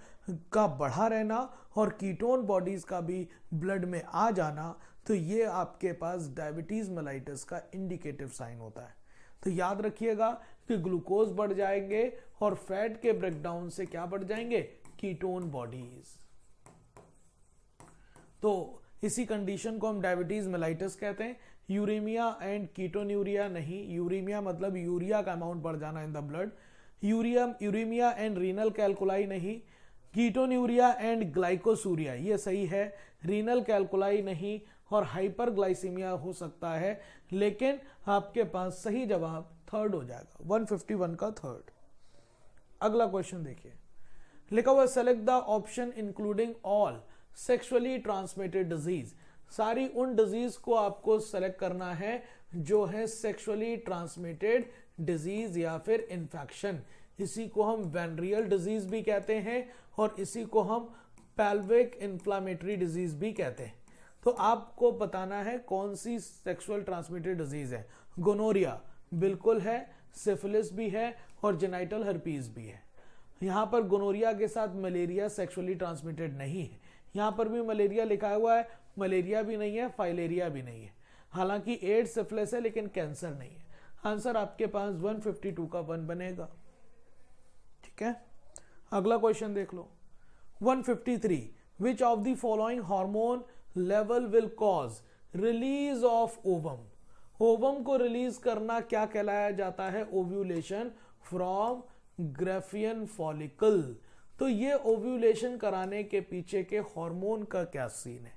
का बढ़ा रहना और कीटोन बॉडीज का भी ब्लड में आ जाना, तो ये आपके पास डायबिटीज मेलाइटस का इंडिकेटिव साइन होता है। तो याद रखिएगा कि ग्लूकोज बढ़ जाएंगे और फैट के ब्रेकडाउन से क्या बढ़ जाएंगे? Ketone bodies. तो इसी कंडीशन को हम डायबिटीज मेलाइटस कहते हैं। यूरेमिया एंड कीटोन्यूरिया नहीं, यूरेमिया मतलब यूरिया का अमाउंट बढ़ जाना in the blood. Uraemia and renal calculi नहीं, कीटोन्यूरिया एंड ग्लाइकोसूरिया ये सही है, रीनल कैल्कुलाई नहीं, और हाइपरग्लाइसीमिया हो सकता है, लेकिन आपके पास सही जवाब थर्ड हो जाएगा, 151 का थर्ड। अगला क्वेश्चन देखिए, लिखा हुआ select the option including all sexually transmitted disease. सारी उन डिजीज को आपको सेलेक्ट करना है जो है सेक्सुअली ट्रांसमिटेड डिजीज या फिर इंफेक्शन। इसी को हम वेनरियल डिजीज भी कहते हैं और इसी को हम पेल्विक इन्फ्लामेटरी डिजीज भी कहते हैं। तो आपको बताना है कौन सी सेक्सुअल ट्रांसमिटेड डिजीज है। गोनोरिया बिल्कुल है, सिफिलिस भी है और जेनाइटल हर्पीज भी है। यहां पर गोनोरिया के साथ मलेरिया सेक्सुअली ट्रांसमिटेड नहीं है। यहां पर भी मलेरिया लिखा हुआ है, मलेरिया भी नहीं है, फाइलेरिया भी नहीं है। हालांकि एड्स सिफिलिस है लेकिन कैंसर नहीं है। आंसर आपके पास 152 का 1 बनेगा। ठीक है, अगला क्वेश्चन देख लो, 153 विच of the following hormone level will cause release of ovum. Ovum को रिलीज करना क्या कहलाया जाता है? Ovulation from Graafian follicle. तो ये ओव्यूलेशन कराने के पीछे के हार्मोन का क्या सीन है?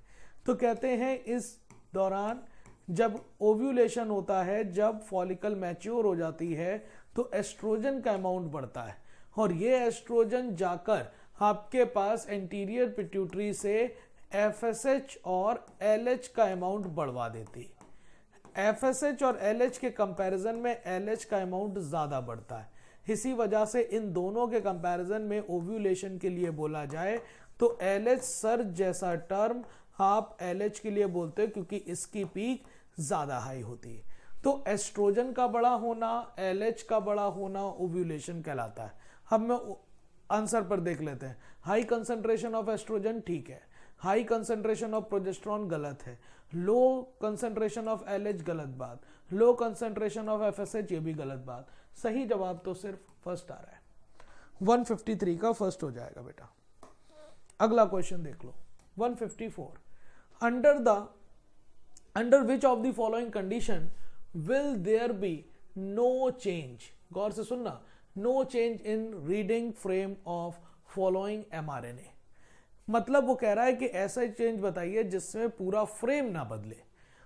तो कहते हैं इस दौरान जब ओव्यूलेशन होता है, जब फॉलिकल मैच्योर हो जाती है, तो एस्ट्रोजन का अमाउंट बढ़ता है और ये एस्ट्रोजन जाकर आपके पास एंटीरियर पिट्यूटरी से FSH और LH का अमाउंट बढ़वा देती है। FSH और LH के कंपैरिजन में LH का अमाउंट ज्यादा बढ़ता है। इसी वजह से इन दोनों के कंपैरिजन में ओव्यूलेशन के लिए बोला जाए तो LH सर्ज जैसा टर्म आप LH के लिए बोलते हो, क्योंकि इसकी पीक ज्यादा हाई होती है। तो एस्ट्रोजन का बड़ा होना, LH का बड़ा होना ओव्यूलेशन कहलाता है। अब मैं आंसर पर देख लेते हैं। हाई कंसंट्रेशन ऑफ एस्ट्रोजन ठीक है, हाई कंसंट्रेशन ऑफ प्रोजेस्टेरोन गलत है, लो कंसंट्रेशन ऑफ LH गलत बात, लो कंसंट्रेशन ऑफ FSH ये भी गलत बात। सही जवाब तो सिर्फ फर्स्ट आ रहा है, 153 का फर्स्ट हो जाएगा बेटा। अगला क्वेश्चन देख लो, 154 under which of the following condition will there be no change. गौर से सुनना, no change in reading frame of following mRNA। मतलब वो कह रहा है कि ऐसा चेंज बताइए जिसमें पूरा फ्रेम ना बदले।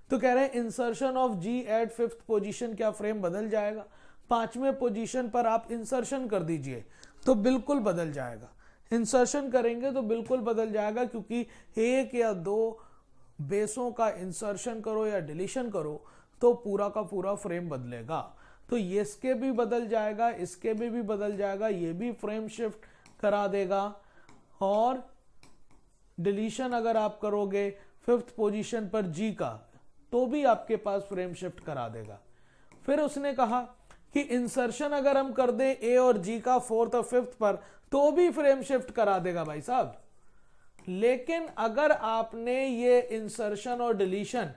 तो कह रहे हैं insertion of G at 5th position, क्या फ्रेम बदल जाएगा? 5वें पोजीशन पर आप इंसर्शन कर दीजिए तो बिल्कुल बदल जाएगा। इंसर्शन करेंगे तो बिल्कुल बदल जाएगा, क्योंकि एक या दो बेसों का इंसर्शन करो या डिलीशन करो तो पूरा का पूरा फ्रेम बदलेगा। तो इसके भी बदल जाएगा, इसके भी बदल जाएगा, ये भी फ्रेम शिफ्ट करा देगा। और डिलीशन अगर आप करोगे 5th पोजीशन पर G का तो भी आपके पास फ्रेम शिफ्ट करा देगा। फिर उसने कहा कि इंसर्शन अगर हम कर दें ए और जी का 4th और 5th पर तो भी फ्रेम शिफ्ट करा देगा भाई साहब। लेकिन अगर आपने ये इंसर्शन और डिलीशन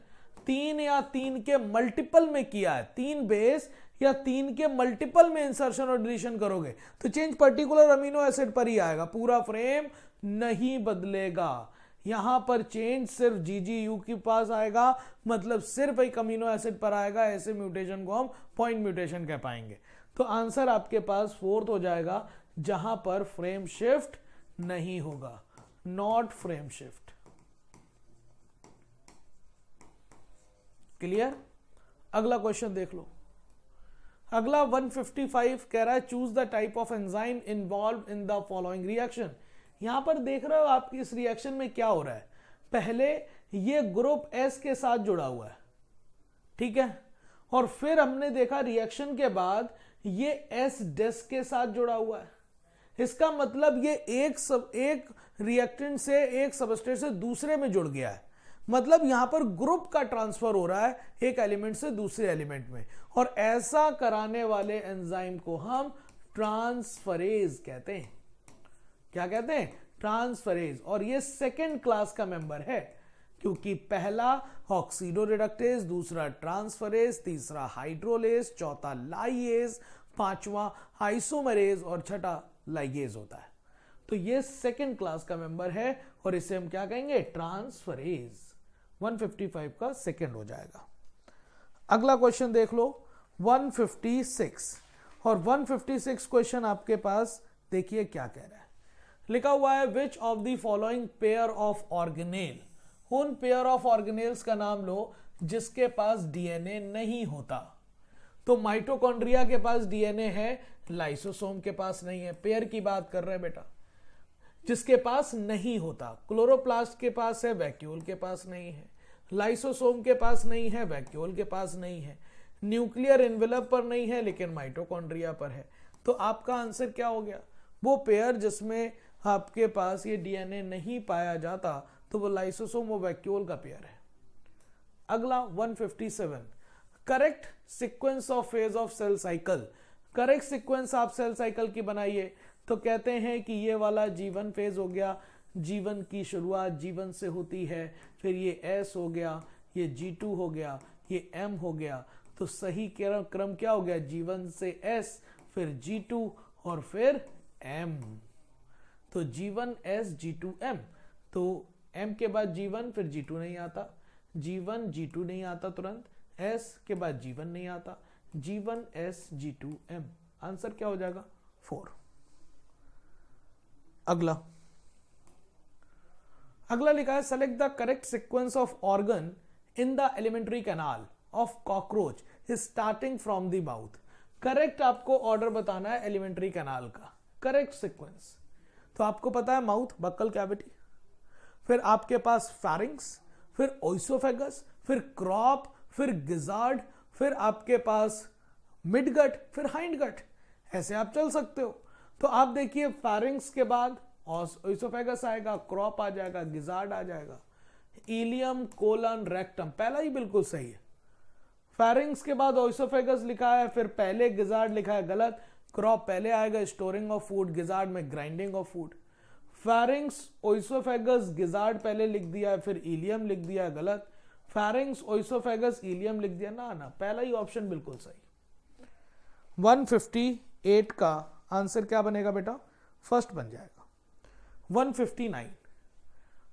3 या 3 के मल्टीपल में किया है, 3 बेस या 3 के मल्टीपल में इंसर्शन और डिलीशन करोगे तो चेंज पर्टिकुलर अमीनो एसिड पर ही आएगा, पूरा फ्रेम नहीं बदलेगा। यहां पर चेंज सिर्फ जीजीयू के पास आएगा, मतलब सिर्फ एक अमीनो एसिड पर आएगा। ऐसे म्यूटेशन को हम पॉइंट म्यूटेशन कह पाएंगे। तो आंसर आपके पास 4th हो जाएगा, जहां पर फ्रेम शिफ्ट नहीं होगा, नॉट फ्रेम शिफ्ट। क्लियर? अगला क्वेश्चन देख लो। अगला 155 कह रहा है choose the type of enzyme involve in the following reaction. यहां पर देख रहे हो आप इस रिएक्शन में क्या हो रहा है, पहले ये ग्रुप एस के साथ जुड़ा हुआ है, ठीक है, और फिर हमने देखा रिएक्शन के बाद ये एस डेस के साथ जुड़ा हुआ है। इसका मतलब ये एक रिएक्टेंट से एक सबस्ट्रेट से दूसरे में जुड़ गया है, मतलब यहां पर ग्रुप का ट्रांसफर हो रहा है एक एलिमेंट से दूसरे एलिमेंट में, और ऐसा कराने वाले एंजाइम को हम ट्रांसफरेज कहते हैं। क्या कहते हैं? ट्रांसफरेज। और ये सेकेंड क्लास का मेंबर है, क्योंकि पहला ऑक्सीडो रिडक्टेज, दूसरा ट्रांसफरेज, तीसरा हाइड्रोलेज, चौथा लाइएज, पांचवा आइसोमरेज और छठा लाइगेज होता है। तो ये सेकेंड क्लास का मेंबर है और इसे हम क्या कहेंगे? ट्रांसफरेज। 155 का सेकेंड हो जाएगा। अगला क्वेश्चन देख लो 156, और 156 क्वेश्चन आपके पास देखिए क्या कह रहा है। लिखा हुआ है विच of the following pair of organelle, उन पेयर ऑफ ऑर्गेनेल्स का नाम लो जिसके पास डीएनए नहीं होता। तो माइटोकॉन्ड्रिया के पास डीएनए है, लाइसोसोम के पास नहीं है। पेयर की बात कर रहे हैं बेटा, जिसके पास नहीं होता। क्लोरोप्लास्ट के पास है, वैक्यूल के पास नहीं है। लाइसोसोम के पास नहीं है, वैक्यूल के पास नहीं है। न्यूक्लियर एनवेलप पर नहीं है, लेकिन माइटोकॉन्ड्रिया पर है। तो आपका आंसर क्या हो गया? वो पेयर जिसमें आपके पास ये डीएनए नहीं पाया जाता, तो वो लाइसोसोम और वैक्यूल का पेयर है। अगला 157, correct sequence of phase of cell cycle. Correct sequence आप सेल साइकिल की बनाइए तो कहते हैं कि ये वाला जीवन फेज हो गया, जीवन की शुरुआत जीवन से होती है, फिर ये एस हो गया, ये G2 हो गया, ये M हो गया। तो सही क्रम क्या हो गया? जीवन से एस, फिर G2 और फिर M। तो G1 S G2 M, तो M के बाद G1 फिर G2 नहीं आता, G1 G2 नहीं आता तुरंत, S के बाद G1 नहीं आता, G1 S G2 M। Answer क्या हो जाएगा? 4। अगला लिखा है select the correct sequence of organ in the alimentary canal of cockroach starting from the mouth. Correct आपको ऑर्डर बताना है एलिमेंट्री कैनाल का, करेक्ट सीक्वेंस। तो आपको पता है माउथ, बक्कल कैविटी, फिर आपके पास फैरिंग्स, फिर ओइसोफेगस, फिर क्रॉप, फिर गिजार्ड, फिर आपके पास मिडगट, फिर हाइंडगट। ऐसे आप चल सकते हो। तो आप देखिए फैरिंग्स के बाद ओइसोफेगस आएगा, क्रॉप आ जाएगा, गिजार्ड आ जाएगा, इलियम, कोलन, रेक्टम। पहला ही बिल्कुल सही है। फैरिंग्स के बाद ओइसोफेगस लिखा है, फिर पहले गिजार्ड लिखा है, गलत। क्रॉप पहले आएगा, स्टोरिंग ऑफ फूड, गिजार्ड में grinding of food. फैरिंग्स, oesophagus, gizzard पहले लिख दिया है, फिर इलियम लिख दिया है, गलत। फैरिंग्स, ओइसोफेगस, इलियम लिख दिया, ना पहला ही ऑप्शन बिल्कुल सही। 158 का आंसर क्या बनेगा बेटा? फर्स्ट बन जाएगा। 159,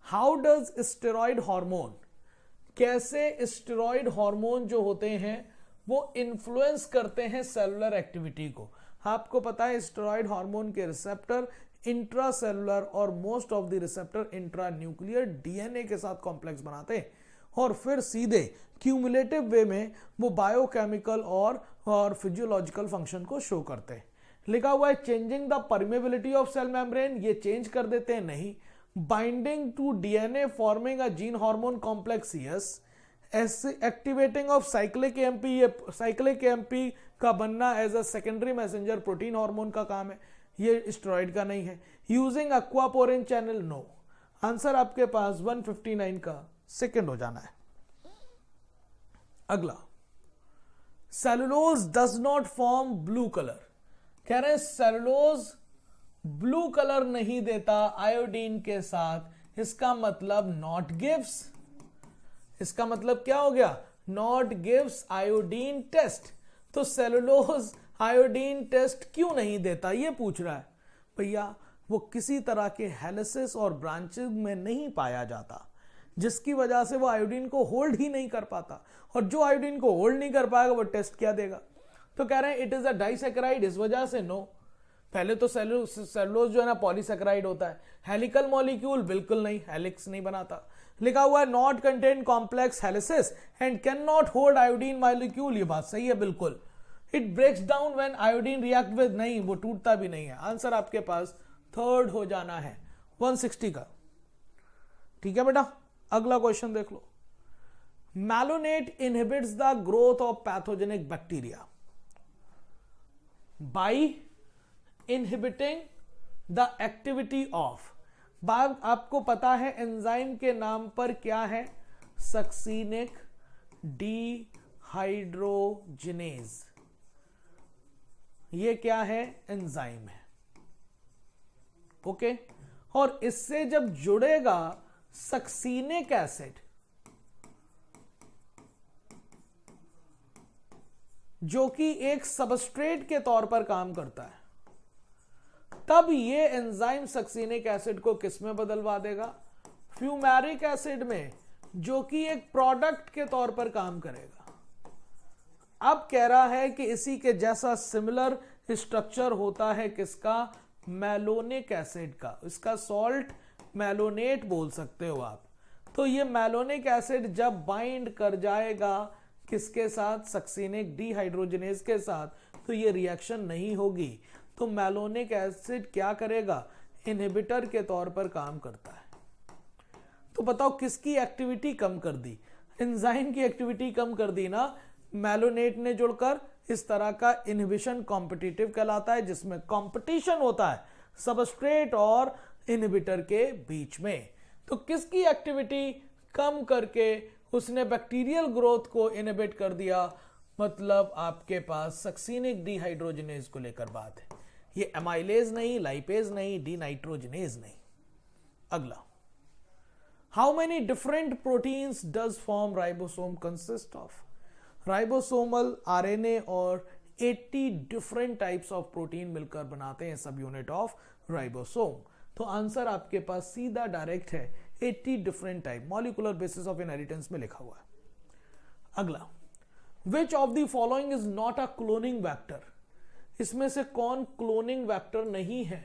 हाउ डज स्टेरॉइड हार्मोन, कैसे स्टेरॉइड हार्मोन जो होते हैं वो इन्फ्लुएंस करते हैं सेलुलर एक्टिविटी को। आपको पता है स्टेरॉइड हार्मोन के रिसेप्टर इंट्रासेलुलर और most of the receptor intra nuclear DNA के साथ कॉम्प्लेक्स बनाते हैं, और फिर सीधे क्यूमुलेटिव वे में वो बायोकेमिकल और फिजियोलॉजिकल फंक्शन को शो करते हैं। लिखा हुआ है changing the permeability of cell membrane, ये चेंज कर देते हैं, नहीं। Binding to DNA forming a gene hormone complex, yes. Activating of cyclic AMP, ये साइक्लिक एएमपी का बनना as a secondary messenger protein hormone का काम है, ये स्टेरॉइड का नहीं है। Using aquaporin channel, no. Answer आपके पास 159 का सेकेंड हो जाना है। अगला cellulose does not form blue colour, कह रहे हैं सेलुलोज ब्लू कलर नहीं देता आयोडीन के साथ, इसका मतलब नॉट गिव्स, इसका मतलब क्या हो गया, नॉट गिव्स आयोडीन टेस्ट। तो सेलुलोज आयोडीन टेस्ट क्यों नहीं देता, ये पूछ रहा है भैया। वो किसी तरह के हेलिसिस और ब्रांचेस में नहीं पाया जाता, जिसकी वजह से वो आयोडीन को होल्ड ही नहीं कर पाता, और जो आयोडीन को होल्ड नहीं कर पाएगा वो टेस्ट क्या देगा। तो कह रहे हैं इट इज अ डाइसैकेराइड, इस वजह से नो। पहले तो सेलुलोज जो है ना पॉलीसैकेराइड होता है, हेलिकल मॉलिक्यूल बिल्कुल नहीं, हेलिक्स नहीं बनाता। लिखा हुआ है not contain complex helices and can not hold iodine molecule, ये बात सही है बिल्कुल। It breaks down when iodine react with, नहीं वो टूटता भी नहीं है। आंसर आपके पास थर्ड हो जाना है 160 का। ठीक है बेटा, अगला क्वेश्चन देख लो। Malonate inhibits the growth of pathogenic bacteria by inhibiting the activity of, बात आपको पता है एंजाइम के नाम पर क्या है, सक्सीनिक डिहाइड्रोजिनेज। ये क्या है, एंजाइम है, ओके। और इससे जब जुड़ेगा सक्सीनिक एसिड, जो कि एक सबस्ट्रेट के तौर पर काम करता है, तब ये एंजाइम सक्सीनिक एसिड को किस में बदलवा देगा, फ्यूमेरिक एसिड में, जो कि एक प्रोडक्ट के तौर पर काम करेगा। अब कह रहा है कि इसी के जैसा सिमिलर स्ट्रक्चर होता है किसका, मैलोनिक एसिड का। इसका सॉल्ट मैलोनेट बोल सकते हो आप। तो ये मैलोनिक एसिड जब बाइंड कर जाएगा किसके साथ, सक्सीनिक डिहाइड्रोजिनेज के साथ, तो ये रिएक्शन नहीं होगी। तो मैलोनिक एसिड क्या करेगा, इनहिबिटर के तौर पर काम करता है। तो बताओ किसकी एक्टिविटी कम कर दी, एंजाइम की एक्टिविटी कम कर दी ना, मैलोनेट ने जुड़कर। इस तरह का इनहिबिशन कॉम्पिटिटिव कहलाता है, जिसमें कंपटीशन होता है सबस्ट्रेट और इनहिबिटर के बीच में। तो किसकी एक्टिविटी कम करके उसने बैक्टीरियल ग्रोथ को इनहिबिट कर दिया, मतलब आपके पास सक्सीनिक डिहाइड्रोजिनेज को लेकर बात है। ये एमाइलेज नहीं, लाइपेज नहीं, डीनाइट्रोजिनेज नहीं। अगला, how many different proteins does form ribosome consist of, ribosomal RNA और 80 डिफरेंट टाइप्स ऑफ प्रोटीन मिलकर बनाते हैं सब यूनिट ऑफ राइबोसोम। तो आंसर आपके पास सीधा डायरेक्ट है 80 different type, molecular basis of inheritance में लिखा हुआ है। अगला, which of the following is not a cloning vector, इसमें से कौन क्लोनिंग वेक्टर नहीं है।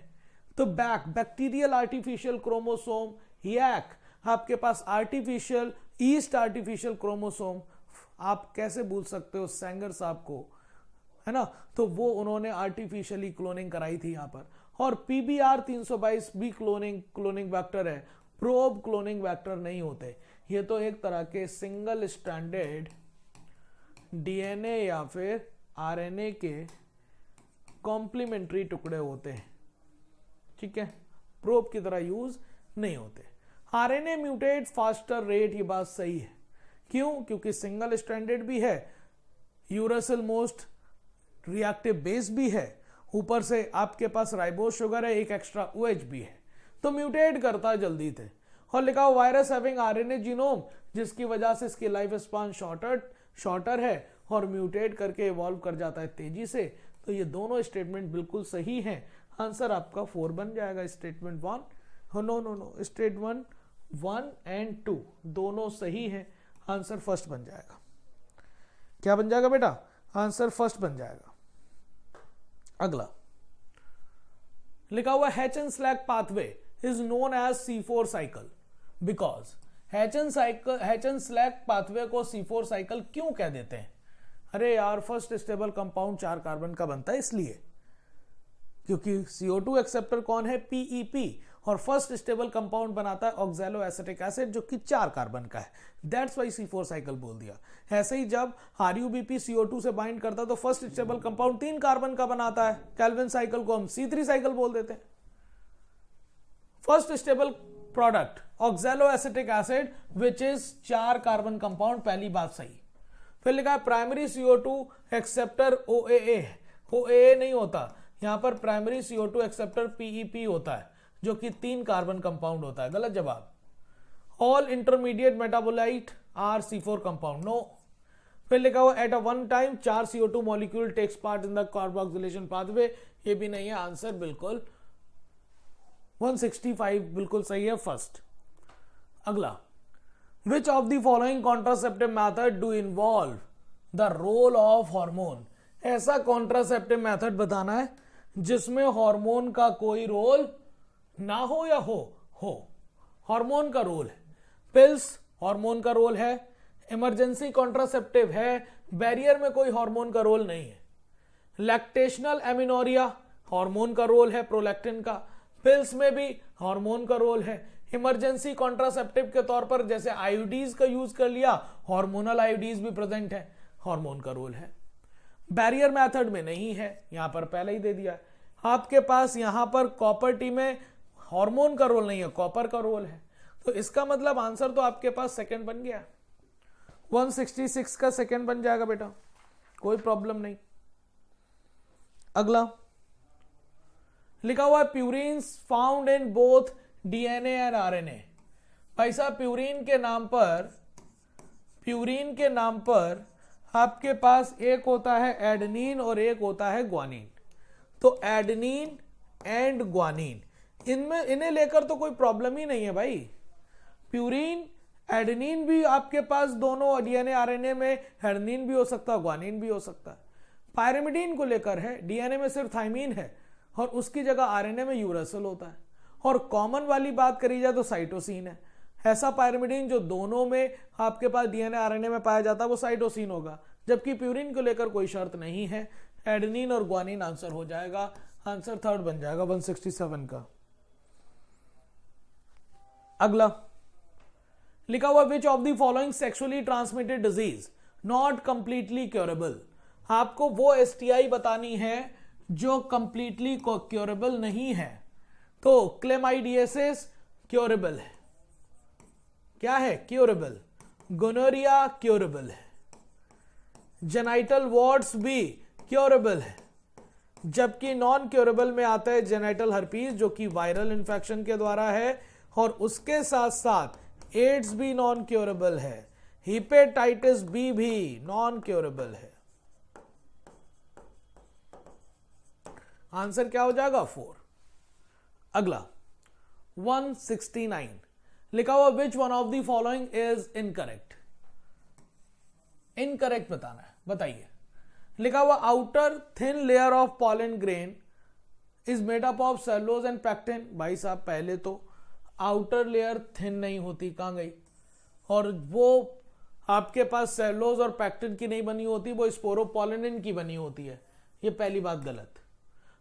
तो बैक्टीरियल आर्टिफिशियल क्रोमोसोम, यैक आपके पास आर्टिफिशियल, ईस्ट आर्टिफिशियल क्रोमोसोम, आप कैसे भूल सकते हो सेंगर साहब को, है ना। तो वो उन्होंने आर्टिफिशियली क्लोनिंग कराई थी यहां पर। और PBR 322 भी क्लोनिंग वेक्टर है, प्रोब क्लोनिंग वेक्टर नहीं होते। ये तो एक तरह के सिंगल स्ट्रैंडेड DNA या फिर RNA के कॉम्प्लीमेंट्री टुकड़े होते हैं, ठीक है, प्रोब की तरह यूज नहीं होते। RNA म्यूटेट फास्टर रेट, ये बात सही है। क्यों, क्योंकि सिंगल स्ट्रैंडेड भी है, यूरेसिल मोस्ट रिएक्टिव बेस भी है, ऊपर से आपके पास राइबोस शुगर है, एक एक्स्ट्रा OH भी है, तो म्यूटेट करता है जल्दी थे। और लिखा हो वायरस हैविंग RNA जीनोम, जिसकी वजह से इसकी लाइफ स्पान शॉर्टर है और म्यूटेट करके इवॉल्व कर जाता है तेजी से। तो ये दोनों स्टेटमेंट बिल्कुल सही हैं। आंसर आपका 4 बन जाएगा। स्टेटमेंट 1, नो, स्टेटमेंट 1 एंड 2 दोनों सही हैं। आंसर फर्स्ट बन जाएगा। क्या बन जाएगा बेटा, आंसर फर्स्ट बन जाएगा। अगला, लिखा हुआ H&SLAC pathway is known as C4 cycle because, H&SLAC pathway को C4 साइकिल क्यों कह देते हैं। अरे यार, फर्स्ट स्टेबल कंपाउंड 4 कार्बन का बनता है इसलिए, क्योंकि CO2 एक्सेप्टर कौन है, PEP, और फर्स्ट स्टेबल कंपाउंड बनाता है ऑक्सैलो एसिटिक एसिड, जो कि 4 कार्बन का है। दैट्स वाई C4 साइकिल बोल दिया। ऐसे ही जब RuBP CO2 से बाइंड करता है तो फर्स्ट स्टेबल कंपाउंड 3 कार्बन का बनाता है, केल्विन साइकिल को हम C3 साइकिल बोल देते हैं। First stable product oxalo acetic acid which is 4 carbon compound, पहली बात सही। फिर लिखा है primary CO2 acceptor OAA, OAA नहीं होता यहां पर, प्राइमरी CO2 एक्सेप्टर PEP होता है जो कि 3 कार्बन कंपाउंड होता है, गलत जवाब। All intermediate metabolite are C4 compound, no. फिर लिखा हुआ at a one time 4 CO2 molecule takes part in the carboxylation pathway, ये भी नहीं है, आंसर बिल्कुल 165 बिल्कुल सही है फर्स्ट। अगला, which of the following contraceptive method do involve the role of hormone, ऐसा कॉन्ट्रासेप्टिव मेथड बताना है जिसमें हार्मोन का कोई रोल ना हो या हो हार्मोन का रोल है। पिल्स हार्मोन का रोल है, इमरजेंसी कॉन्ट्रासेप्टिव है, बैरियर में कोई हार्मोन का रोल नहीं है। लैक्टेशनल एमिनोरिया हार्मोन का रोल है, प्रोलैक्टिन का, पिल्स में भी हार्मोन का रोल है। इमरजेंसी कॉन्ट्रासेप्टिव के तौर पर जैसे आईयूडीज का यूज कर लिया, हार्मोनल आईयूडीज भी प्रेजेंट है, हार्मोन का रोल है। बैरियर मेथड में नहीं है, यहां पर पहले ही दे दिया है। आपके पास यहां पर कॉपर टी में हार्मोन का रोल नहीं है, कॉपर का रोल है, तो इसका मतलब आंसर तो आपके पास सेकंड बन गया, 166 का सेकंड बन जाएगा बेटा, कोई प्रॉब्लम नहीं। अगला लिखा हुआ है purines found in both DNA and RNA. भाई साहब प्यूरिन के नाम पर आपके पास एक होता है एडेनिन और एक होता है ग्वानिन। तो एडेनिन एंड ग्वानिन, इन्हें लेकर तो कोई प्रॉब्लम ही नहीं है भाई। प्यूरिन एडेनिन भी आपके पास दोनों डीएनए आरएनए में एडेनिन भी हो सकता है, ग्वानिन भी हो सकता है। पायरिमिडीन को लेकर है, डीएनए में सिर्फ थाइमीन है और उसकी जगह आरएनए में यूरेसिल होता है। और कॉमन वाली बात करी जाए तो साइटोसिन है। ऐसा पायरिमिडीन जो दोनों में आपके पास डीएनए आरएनए में पाया जाता है वो साइटोसिन होगा, जबकि प्यूरिन को लेकर कोई शर्त नहीं है। एडेनिन और ग्वानिन आंसर हो जाएगा, आंसर थर्ड बन जाएगा 167 का। अगला लिखा हुआ विच of the following sexually transmitted disease not completely curable. आपको वो एसटीआई बतानी है जो कंप्लीटली क्योरेबल नहीं है। तो क्लेमाइडियसिस क्योरेबल है, क्या है क्योरेबल, गोनोरिया क्योरेबल है, जेनाइटल वॉर्ड्स भी क्योरेबल है, जबकि नॉन क्योरेबल में आता है जेनाइटल हर्पीज जो कि वायरल इंफेक्शन के द्वारा है, और उसके साथ साथ एड्स भी नॉन क्योरेबल है, हिपेटाइटिस बी भी नॉन क्योरेबल है। आंसर क्या हो जाएगा 4। अगला 169 लिखा हुआ विच one of the following is incorrect. Incorrect बताना है, बताइए। लिखा हुआ outer thin layer of pollen grain is made up of cellulose and pectin. भाई साहब पहले तो आउटर लेयर थिन नहीं होती, कहां गई, और वो आपके पास सेलुलोज और पैक्टिन की नहीं बनी होती, वो स्पोरोपोलिन की बनी होती है। ये पहली बात गलत।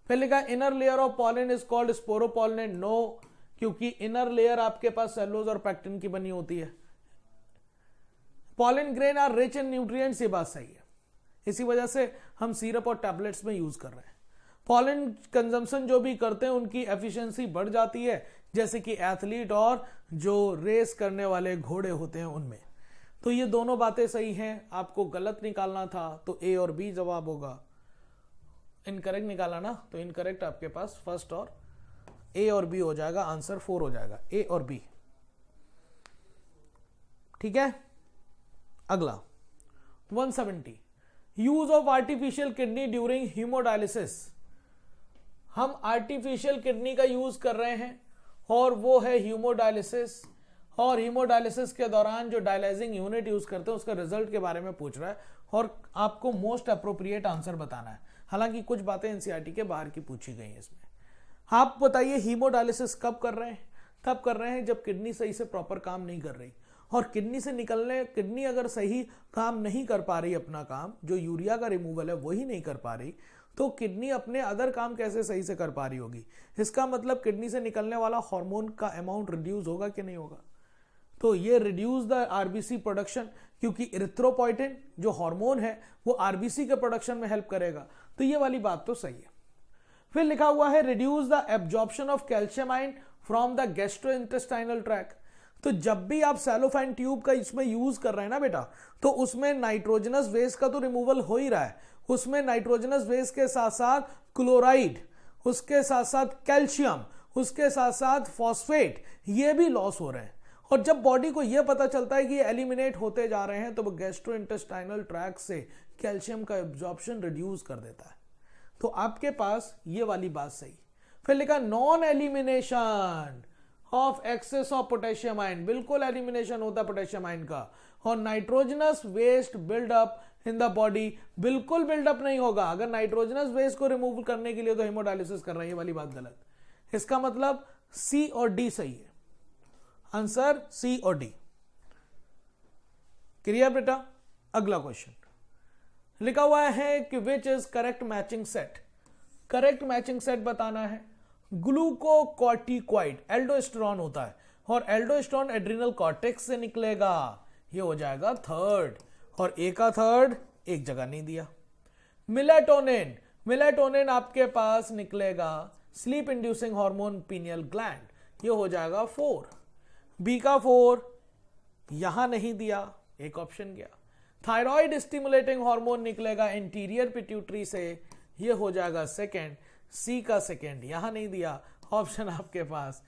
फिर लिखा inner layer of pollen is called sporopollenin, no, क्योंकि इनर लेयर आपके पास सेलुलोज और पैक्टिन की बनी होती है। Pollen grain are rich in nutrients, ये बात सही है, इसी वजह से हम सिरप और टैबलेट्स में यूज कर रहे हैं। पॉलन कंजम्पशन जो भी करते हैं उनकी एफिशिएंसी बढ़ जाती है, जैसे कि एथलीट और जो रेस करने वाले घोड़े होते हैं उनमें। तो ये दोनों बातें सही हैं, आपको गलत निकालना था तो ए और बी जवाब होगा। इनकरेक्ट निकाला ना, तो इनकरेक्ट आपके पास फर्स्ट और ए और बी हो जाएगा, आंसर 4 हो जाएगा, ए और बी। ठीक है। अगला 170 use of artificial kidney during haemodialysis. हम आर्टिफिशियल किडनी का यूज कर रहे हैं और वो है हीमोडायलिसिस, और हीमोडायलिसिस के दौरान जो डायलाइजिंग यूनिट यूज करते हैं उसका रिजल्ट के बारे में पूछ रहा है और आपको मोस्ट अप्रोप्रिएट आंसर बताना है। हालांकि कुछ बातें एनसीईआरटी के बाहर की पूछी गई हैं इसमें। आप बताइए हीमोडायलिसिस कब कर रहे हैं? तब कर रहे हैं जब किडनी सही से प्रॉपर काम नहीं कर रही, और किडनी से निकलने, किडनी अगर सही काम नहीं कर पा रही अपना काम, जो यूरिया का रिमूवल है वही नहीं कर पा रही, तो किडनी अपने अदर काम कैसे सही से कर पा रही होगी? इसका मतलब किडनी से निकलने वाला हार्मोन का अमाउंट रिड्यूस होगा कि नहीं होगा? तो ये रिड्यूस द आरबीसी प्रोडक्शन, क्योंकि इरिथ्रोपोइटिन जो हार्मोन है वो आरबीसी के प्रोडक्शन में हेल्प करेगा। तो ये वाली बात तो सही है। फिर लिखा हुआ है reduce the absorption of calcium ion from the gastrointestinal tract. तो जब भी आप सेलोफाइन ट्यूब का इसमें यूज कर रहे हैं ना बेटा, तो उसमें नाइट्रोजनस वेस्ट का तो रिमूवल हो ही रहा है, उसमें नाइट्रोजनस वेस्ट के साथ साथ क्लोराइड, उसके साथ साथ कैल्शियम, उसके साथ साथ फॉस्फेट, ये भी लॉस हो रहे हैं। और जब बॉडी को यह पता चलता है कि ये एलिमिनेट होते जा रहे हैं, तो वो गैस्ट्रोइंटेस्टाइनल ट्रैक्ट से कैल्शियम का एब्जॉर्प्शन रिड्यूस कर देता है। तो आपके पास ये वाली बात सही। फिर लिखा non elimination of excess of potassium ion, बिल्कुल एलिमिनेशन होता है पोटेशियम आयन का। और nitrogenous waste buildup in the body, बिल्कुल बिल्डअप नहीं होगा। अगर नाइट्रोजनस वेस्ट को रिमूव करने के लिए तो हेमोडायलिसिस कर रहा है, ये वाली बात गलत। इसका मतलब सी और डी सही है, आंसर सी और डी। क्लियर बेटा। अगला क्वेश्चन लिखा हुआ है कि which is correct matching set. Correct matching set बताना है। ग्लूकोकॉर्टिकॉइड एल्डोस्टेरॉन होता है, और एल्डोस्टेरॉन एड्रिनल कॉर्टेक्स से निकलेगा, ये हो जाएगा थर्ड, और ए का थर्ड एक जगह नहीं दिया। मिलेटोनिन, मिलेटोनिन आपके पास निकलेगा sleep inducing hormone pineal gland, ये हो जाएगा 4। बी का 4 यहां नहीं दिया, एक ऑप्शन गया। थायराइड स्टिमुलेटिंग हार्मोन निकलेगा इंटीरियर पिट्यूटरी से, ये हो जाएगा सेकंड। सी का सेकंड यहां नहीं दिया, ऑप्शन आपके पास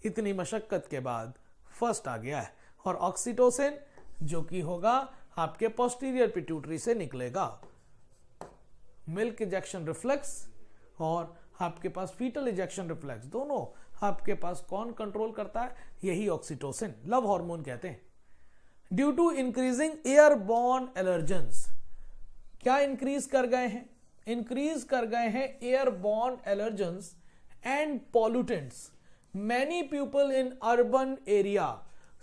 इतनी मशक्कत के बाद फर्स्ट आ गया है। और ऑक्सीटोसिन जो कि होगा आपके पोस्टीरियर पिट्यूटरी से निकलेगा। मिल्क इजेक्शन रिफ्लेक्स और आपके पास फीटल इजेक्शन रिफ्लेक्स, दोनों आपके पास कौन कंट्रोल करता है? यही ऑक्सीटोसिन, लव हार्मोन कहते हैं। Due to increasing airborne allergens, क्या इंक्रीज कर गए हैं? इंक्रीज कर गए हैं airborne allergens and pollutants. Many people in urban area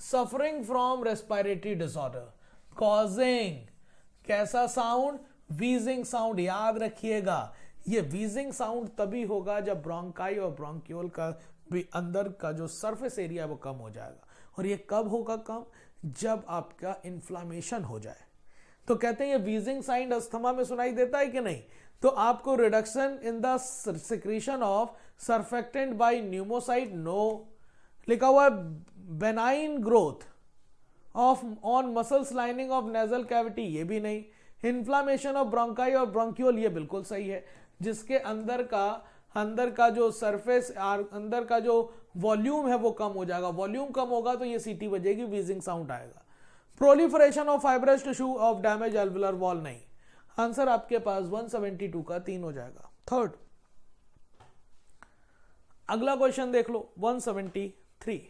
suffering from respiratory disorder causing, कैसा साउंड? Wheezing sound. याद रखिएगा, ये वीजिंग साउंड तभी होगा जब ब्रोंकाई और ब्रोंक्यूल का भी अंदर का जो सरफेस एरिया वो कम हो जाएगा। और ये कब होगा कम? जब आपका इन्फ्लामेशन हो जाए। तो कहते हैं ये वीजिंग साउंड अस्थमा में सुनाई देता है कि नहीं? तो आपको reduction in the secretion of surfactant by pneumocyte, no. लिखा हुआ benign growth of on muscles lining of nasal cavity, ये भी नहीं। इन्फ्लामेशन ऑफ ब्रोंकाई और ब्रोंक्यूल, ये बिल्कुल सही है, जिसके अंदर का जो सरफेस, अंदर का जो वॉल्यूम है वो कम हो जाएगा। वॉल्यूम कम होगा तो ये सीटी बजेगी, वीजिंग साउंड आएगा। Proliferation of fibrous tissue of damage alveolar wall, नहीं। आंसर आपके पास 172 का 3 हो जाएगा, थर्ड। अगला क्वेश्चन देख लो 173।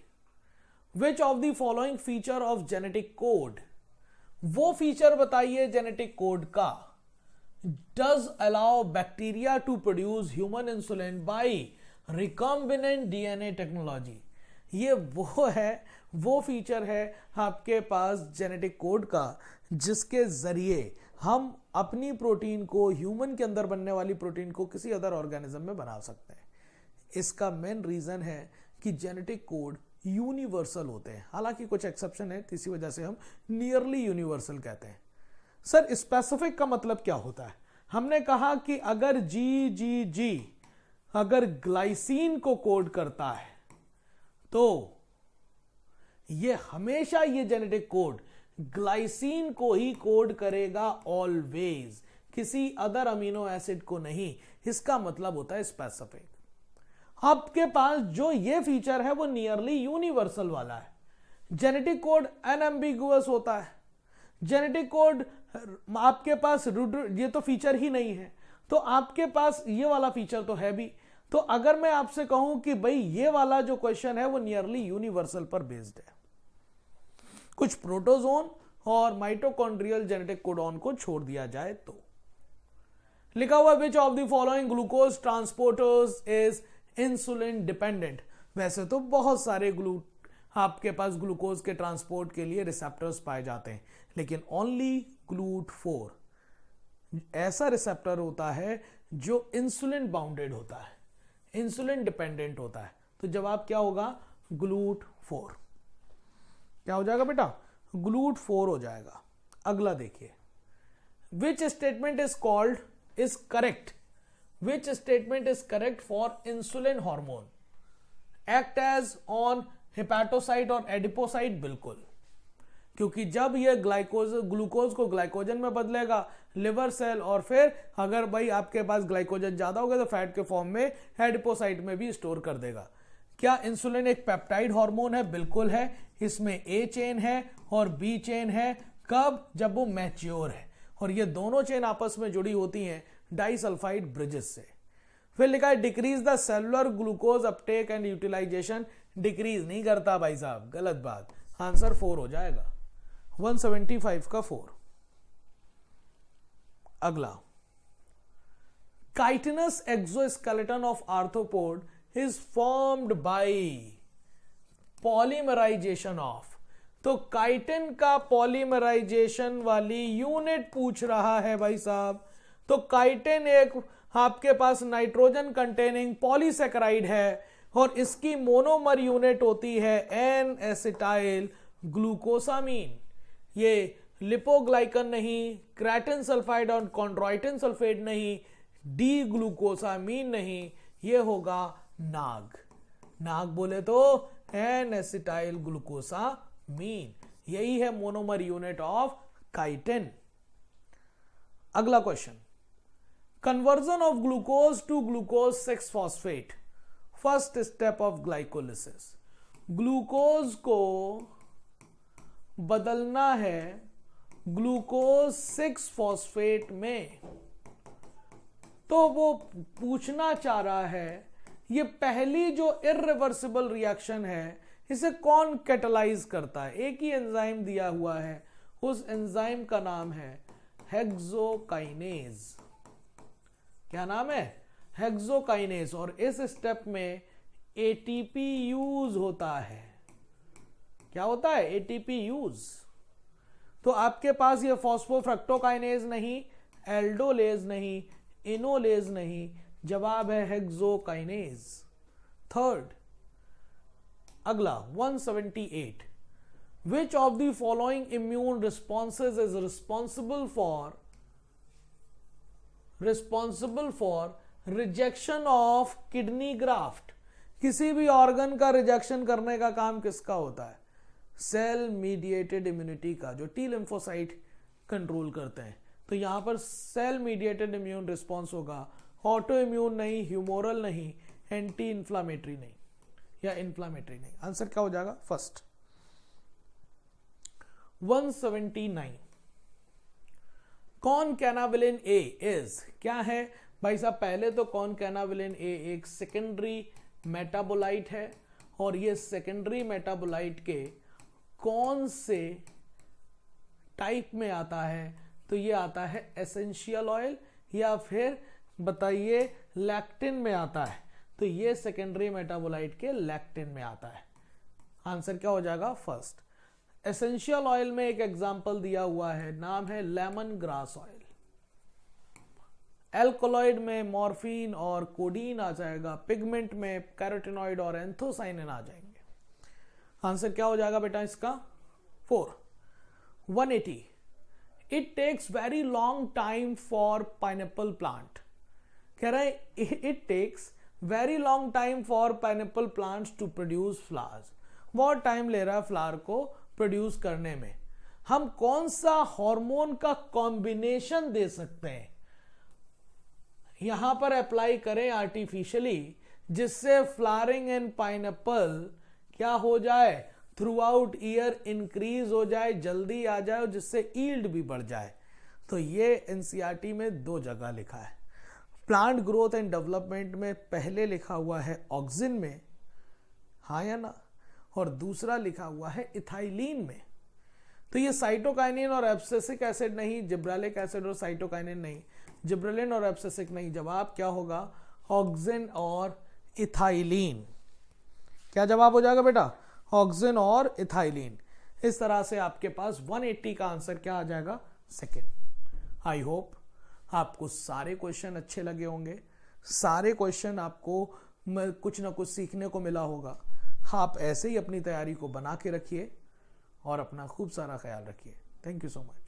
Which of the following feature of genetic code, वो फीचर बताइए जेनेटिक कोड का, does allow bacteria to produce human insulin by recombinant DNA technology. ये वो फीचर है आपके पास जेनेटिक कोड का, जिसके जरिए हम अपनी प्रोटीन को, ह्यूमन के अंदर बनने वाली प्रोटीन को किसी अदर ऑर्गेनिज्म में बना सकते हैं। इसका मेन रीजन है कि जेनेटिक कोड यूनिवर्सल होते हैं, हालांकि कुछ एक्सेप्शन है, इसी वजह से हम नियरली यूनिवर्सल कहते हैं। सर स्पेसिफिक का मतलब क्या होता है? हमने कहा कि अगर जी अगर ग्लाइसिन को कोड करता है तो ये हमेशा, ये जेनेटिक कोड ग्लाइसिन को ही कोड करेगा ऑलवेज, किसी अदर अमीनो एसिड को नहीं। इसका मतलब होता है स्पेसिफिक। आपके पास जो ये फीचर है वो नियरली यूनिवर्सल वाला है। जेनेटिक कोड अनएम्बिगुअस होता है। जेनेटिक कोड आपके पास ये तो फीचर ही नहीं है, तो आपके पास ये वाला फीचर तो है भी। तो अगर मैं आपसे कहूं कि भाई ये वाला जो क्वेश्चन है वो नियरली यूनिवर्सल पर बेस्ड है, कुछ प्रोटोजोन और माइटोकॉन्ड्रियल जेनेटिक कोडॉन को छोड़ दिया जाए तो। लिखा हुआ विच of the following glucose transporters is insulin dependent. वैसे तो बहुत सारे आपके पास ग्लूकोज के ट्रांसपोर्ट के लिए रिसेप्टर्स पाए जाते हैं, लेकिन ओनली GLUT4 ऐसा रिसेप्टर होता है जो इंसुलिन बाउंडेड होता है, इंसुलिन डिपेंडेंट होता है। तो जवाब क्या होगा? GLUT4। क्या हो जाएगा बेटा? GLUT4 हो जाएगा। अगला देखिए, which statement is called is correct, which statement is correct for insulin hormone act as on hepatocyte और एडिपोसाइट बिल्कुल, क्योंकि जब ये ग्लूकोज को ग्लाइकोजन में बदलेगा लिवर सेल, और फिर अगर भाई आपके पास ग्लाइकोजन ज्यादा होगा तो फैट के फॉर्म में एडिपोसाइट में भी स्टोर कर देगा। क्या इंसुलिन एक पेप्टाइड हार्मोन है? बिल्कुल है। इसमें ए चेन है और बी चेन है। कब? जब वो मैच्योर है, और ये दोनों चेन आपस में जुड़ी होती हैं डाइसल्फाइड ब्रिजेस से। फिर लिखा है decrease the cellular glucose uptake and utilisation. Decrease नहीं करता भाई साहब, गलत बात। आंसर 4 हो जाएगा, 175 का 4। अगला, chitinous exoskeleton of arthropod is formed by polymerisation of. तो काइटिन का पॉलीमराइजेशन वाली यूनिट पूछ रहा है भाई साहब। तो काइटिन एक आपके पास नाइट्रोजन कंटेनिंग पॉलीसेकेराइड है, और इसकी मोनोमर यूनिट होती है एन एसिटाइल ग्लूकोसामीन। ये लिपोग्लाइकन नहीं, क्रेटिन सल्फाइड और कॉन्ड्रोइटिन सल्फेट नहीं, डी ग्लूकोसामीन नहीं, ये होगा नाग। नाग बोले तो एन एसिटाइल ग्लूकोसामीन, यही है मोनोमर यूनिट ऑफ काइटिन। अगला question, conversion of glucose to glucose 6 phosphate, first step of glycolysis. Glucose को बदलना है ग्लूकोज 6 फॉस्फेट में। तो वो पूछना चाह रहा है ये पहली जो इर्रिवर्सिबल रिएक्शन है इसे कौन कैटलाइज करता है? एक ही एंजाइम दिया हुआ है, उस एंजाइम का नाम है हेक्सोकाइनेज। क्या नाम है? हेक्सोकाइनेज। और इस स्टेप में एटीपी यूज होता है। क्या होता है? ATP use. तो आपके पास ये फॉस्फोफ्रक्टोकाइनेज नहीं, एल्डोलेज नहीं, इनोलेज नहीं, जवाब है हेक्सोकाइनेज। थर्ड, अगला 178, विच of the following immune responses is responsible for rejection of kidney graft. किसी भी ऑर्गन का रिजेक्शन करने का काम किसका होता है? सेल मीडिएटेड इम्यूनिटी का, जो टी लिम्फोसाइट कंट्रोल करते हैं। तो यहां पर सेल मीडिएटेड इम्यून रिस्पॉन्स होगा, ऑटो इम्यून नहीं, ह्यूमोरल नहीं, एंटी इंफ्लामेटरी नहीं, या इंफ्लामेटरी नहीं। आंसर क्या हो जाएगा? फर्स्ट। 179, कॉनकैनाविलिन ए इज, क्या है भाई साहब? पहले तो कॉनकैनाविलिन ए एक सेकेंडरी मेटाबोलाइट है, और ये सेकेंडरी मेटाबोलाइट के कौन से टाइप में आता है? तो ये आता है एसेंशियल ऑयल, या फिर बताइए लैक्टिन में आता है। तो ये सेकेंडरी मेटाबोलाइट के लैक्टिन में आता है। आंसर क्या हो जाएगा? फर्स्ट। एसेंशियल ऑयल में एक एग्जांपल दिया हुआ है, नाम है लेमन ग्रास ऑयल। एल्कोलॉइड में मॉर्फिन और कोडीन आ जाएगा, पिगमेंट में कैरोटिनॉइड और एंथोसाइनिन आ जाएंगे। आंसर क्या हो जाएगा बेटा इसका? 4। 180, it takes very long time for pineapple plant. कह रहे हैं it takes very long time for pineapple plants to produce flowers. बहुत टाइम ले रहा है फ्लावर को प्रोड्यूस करने में। हम कौन सा हार्मोन का कॉम्बिनेशन दे सकते हैं यहां पर अप्लाई करें आर्टिफिशियली, जिससे फ्लावरिंग इन पाइनएप्पल क्या हो जाए? थ्रू आउट ईयर इंक्रीज हो जाए, जल्दी आ जाए, और जिससे ईल्ड भी बढ़ जाए। तो ये एनसीईआरटी में 2 जगह लिखा है। प्लांट ग्रोथ एंड डेवलपमेंट में पहले लिखा हुआ है ऑक्सिन में, हाँ या ना, और दूसरा लिखा हुआ है इथाइलिन में। तो ये साइटोकाइनिन और एब्सिसिक एसिड नहीं, जिब्रेलिक एसिड और साइटोकाइनिन नहीं, जिब्रेलिन और एब्सिसिक नहीं। जवाब क्या होगा? ऑक्सिन और इथाइलिन। क्या जवाब हो जाएगा बेटा? ऑक्सिन और इथाइलिन। इस तरह से आपके पास 180 का आंसर क्या आ जाएगा? सेकेंड। आई होप आपको सारे क्वेश्चन अच्छे लगे होंगे, सारे क्वेश्चन आपको कुछ ना कुछ सीखने को मिला होगा। आप ऐसे ही अपनी तैयारी को बना के रखिए और अपना खूब सारा ख्याल रखिए। Thank you so much.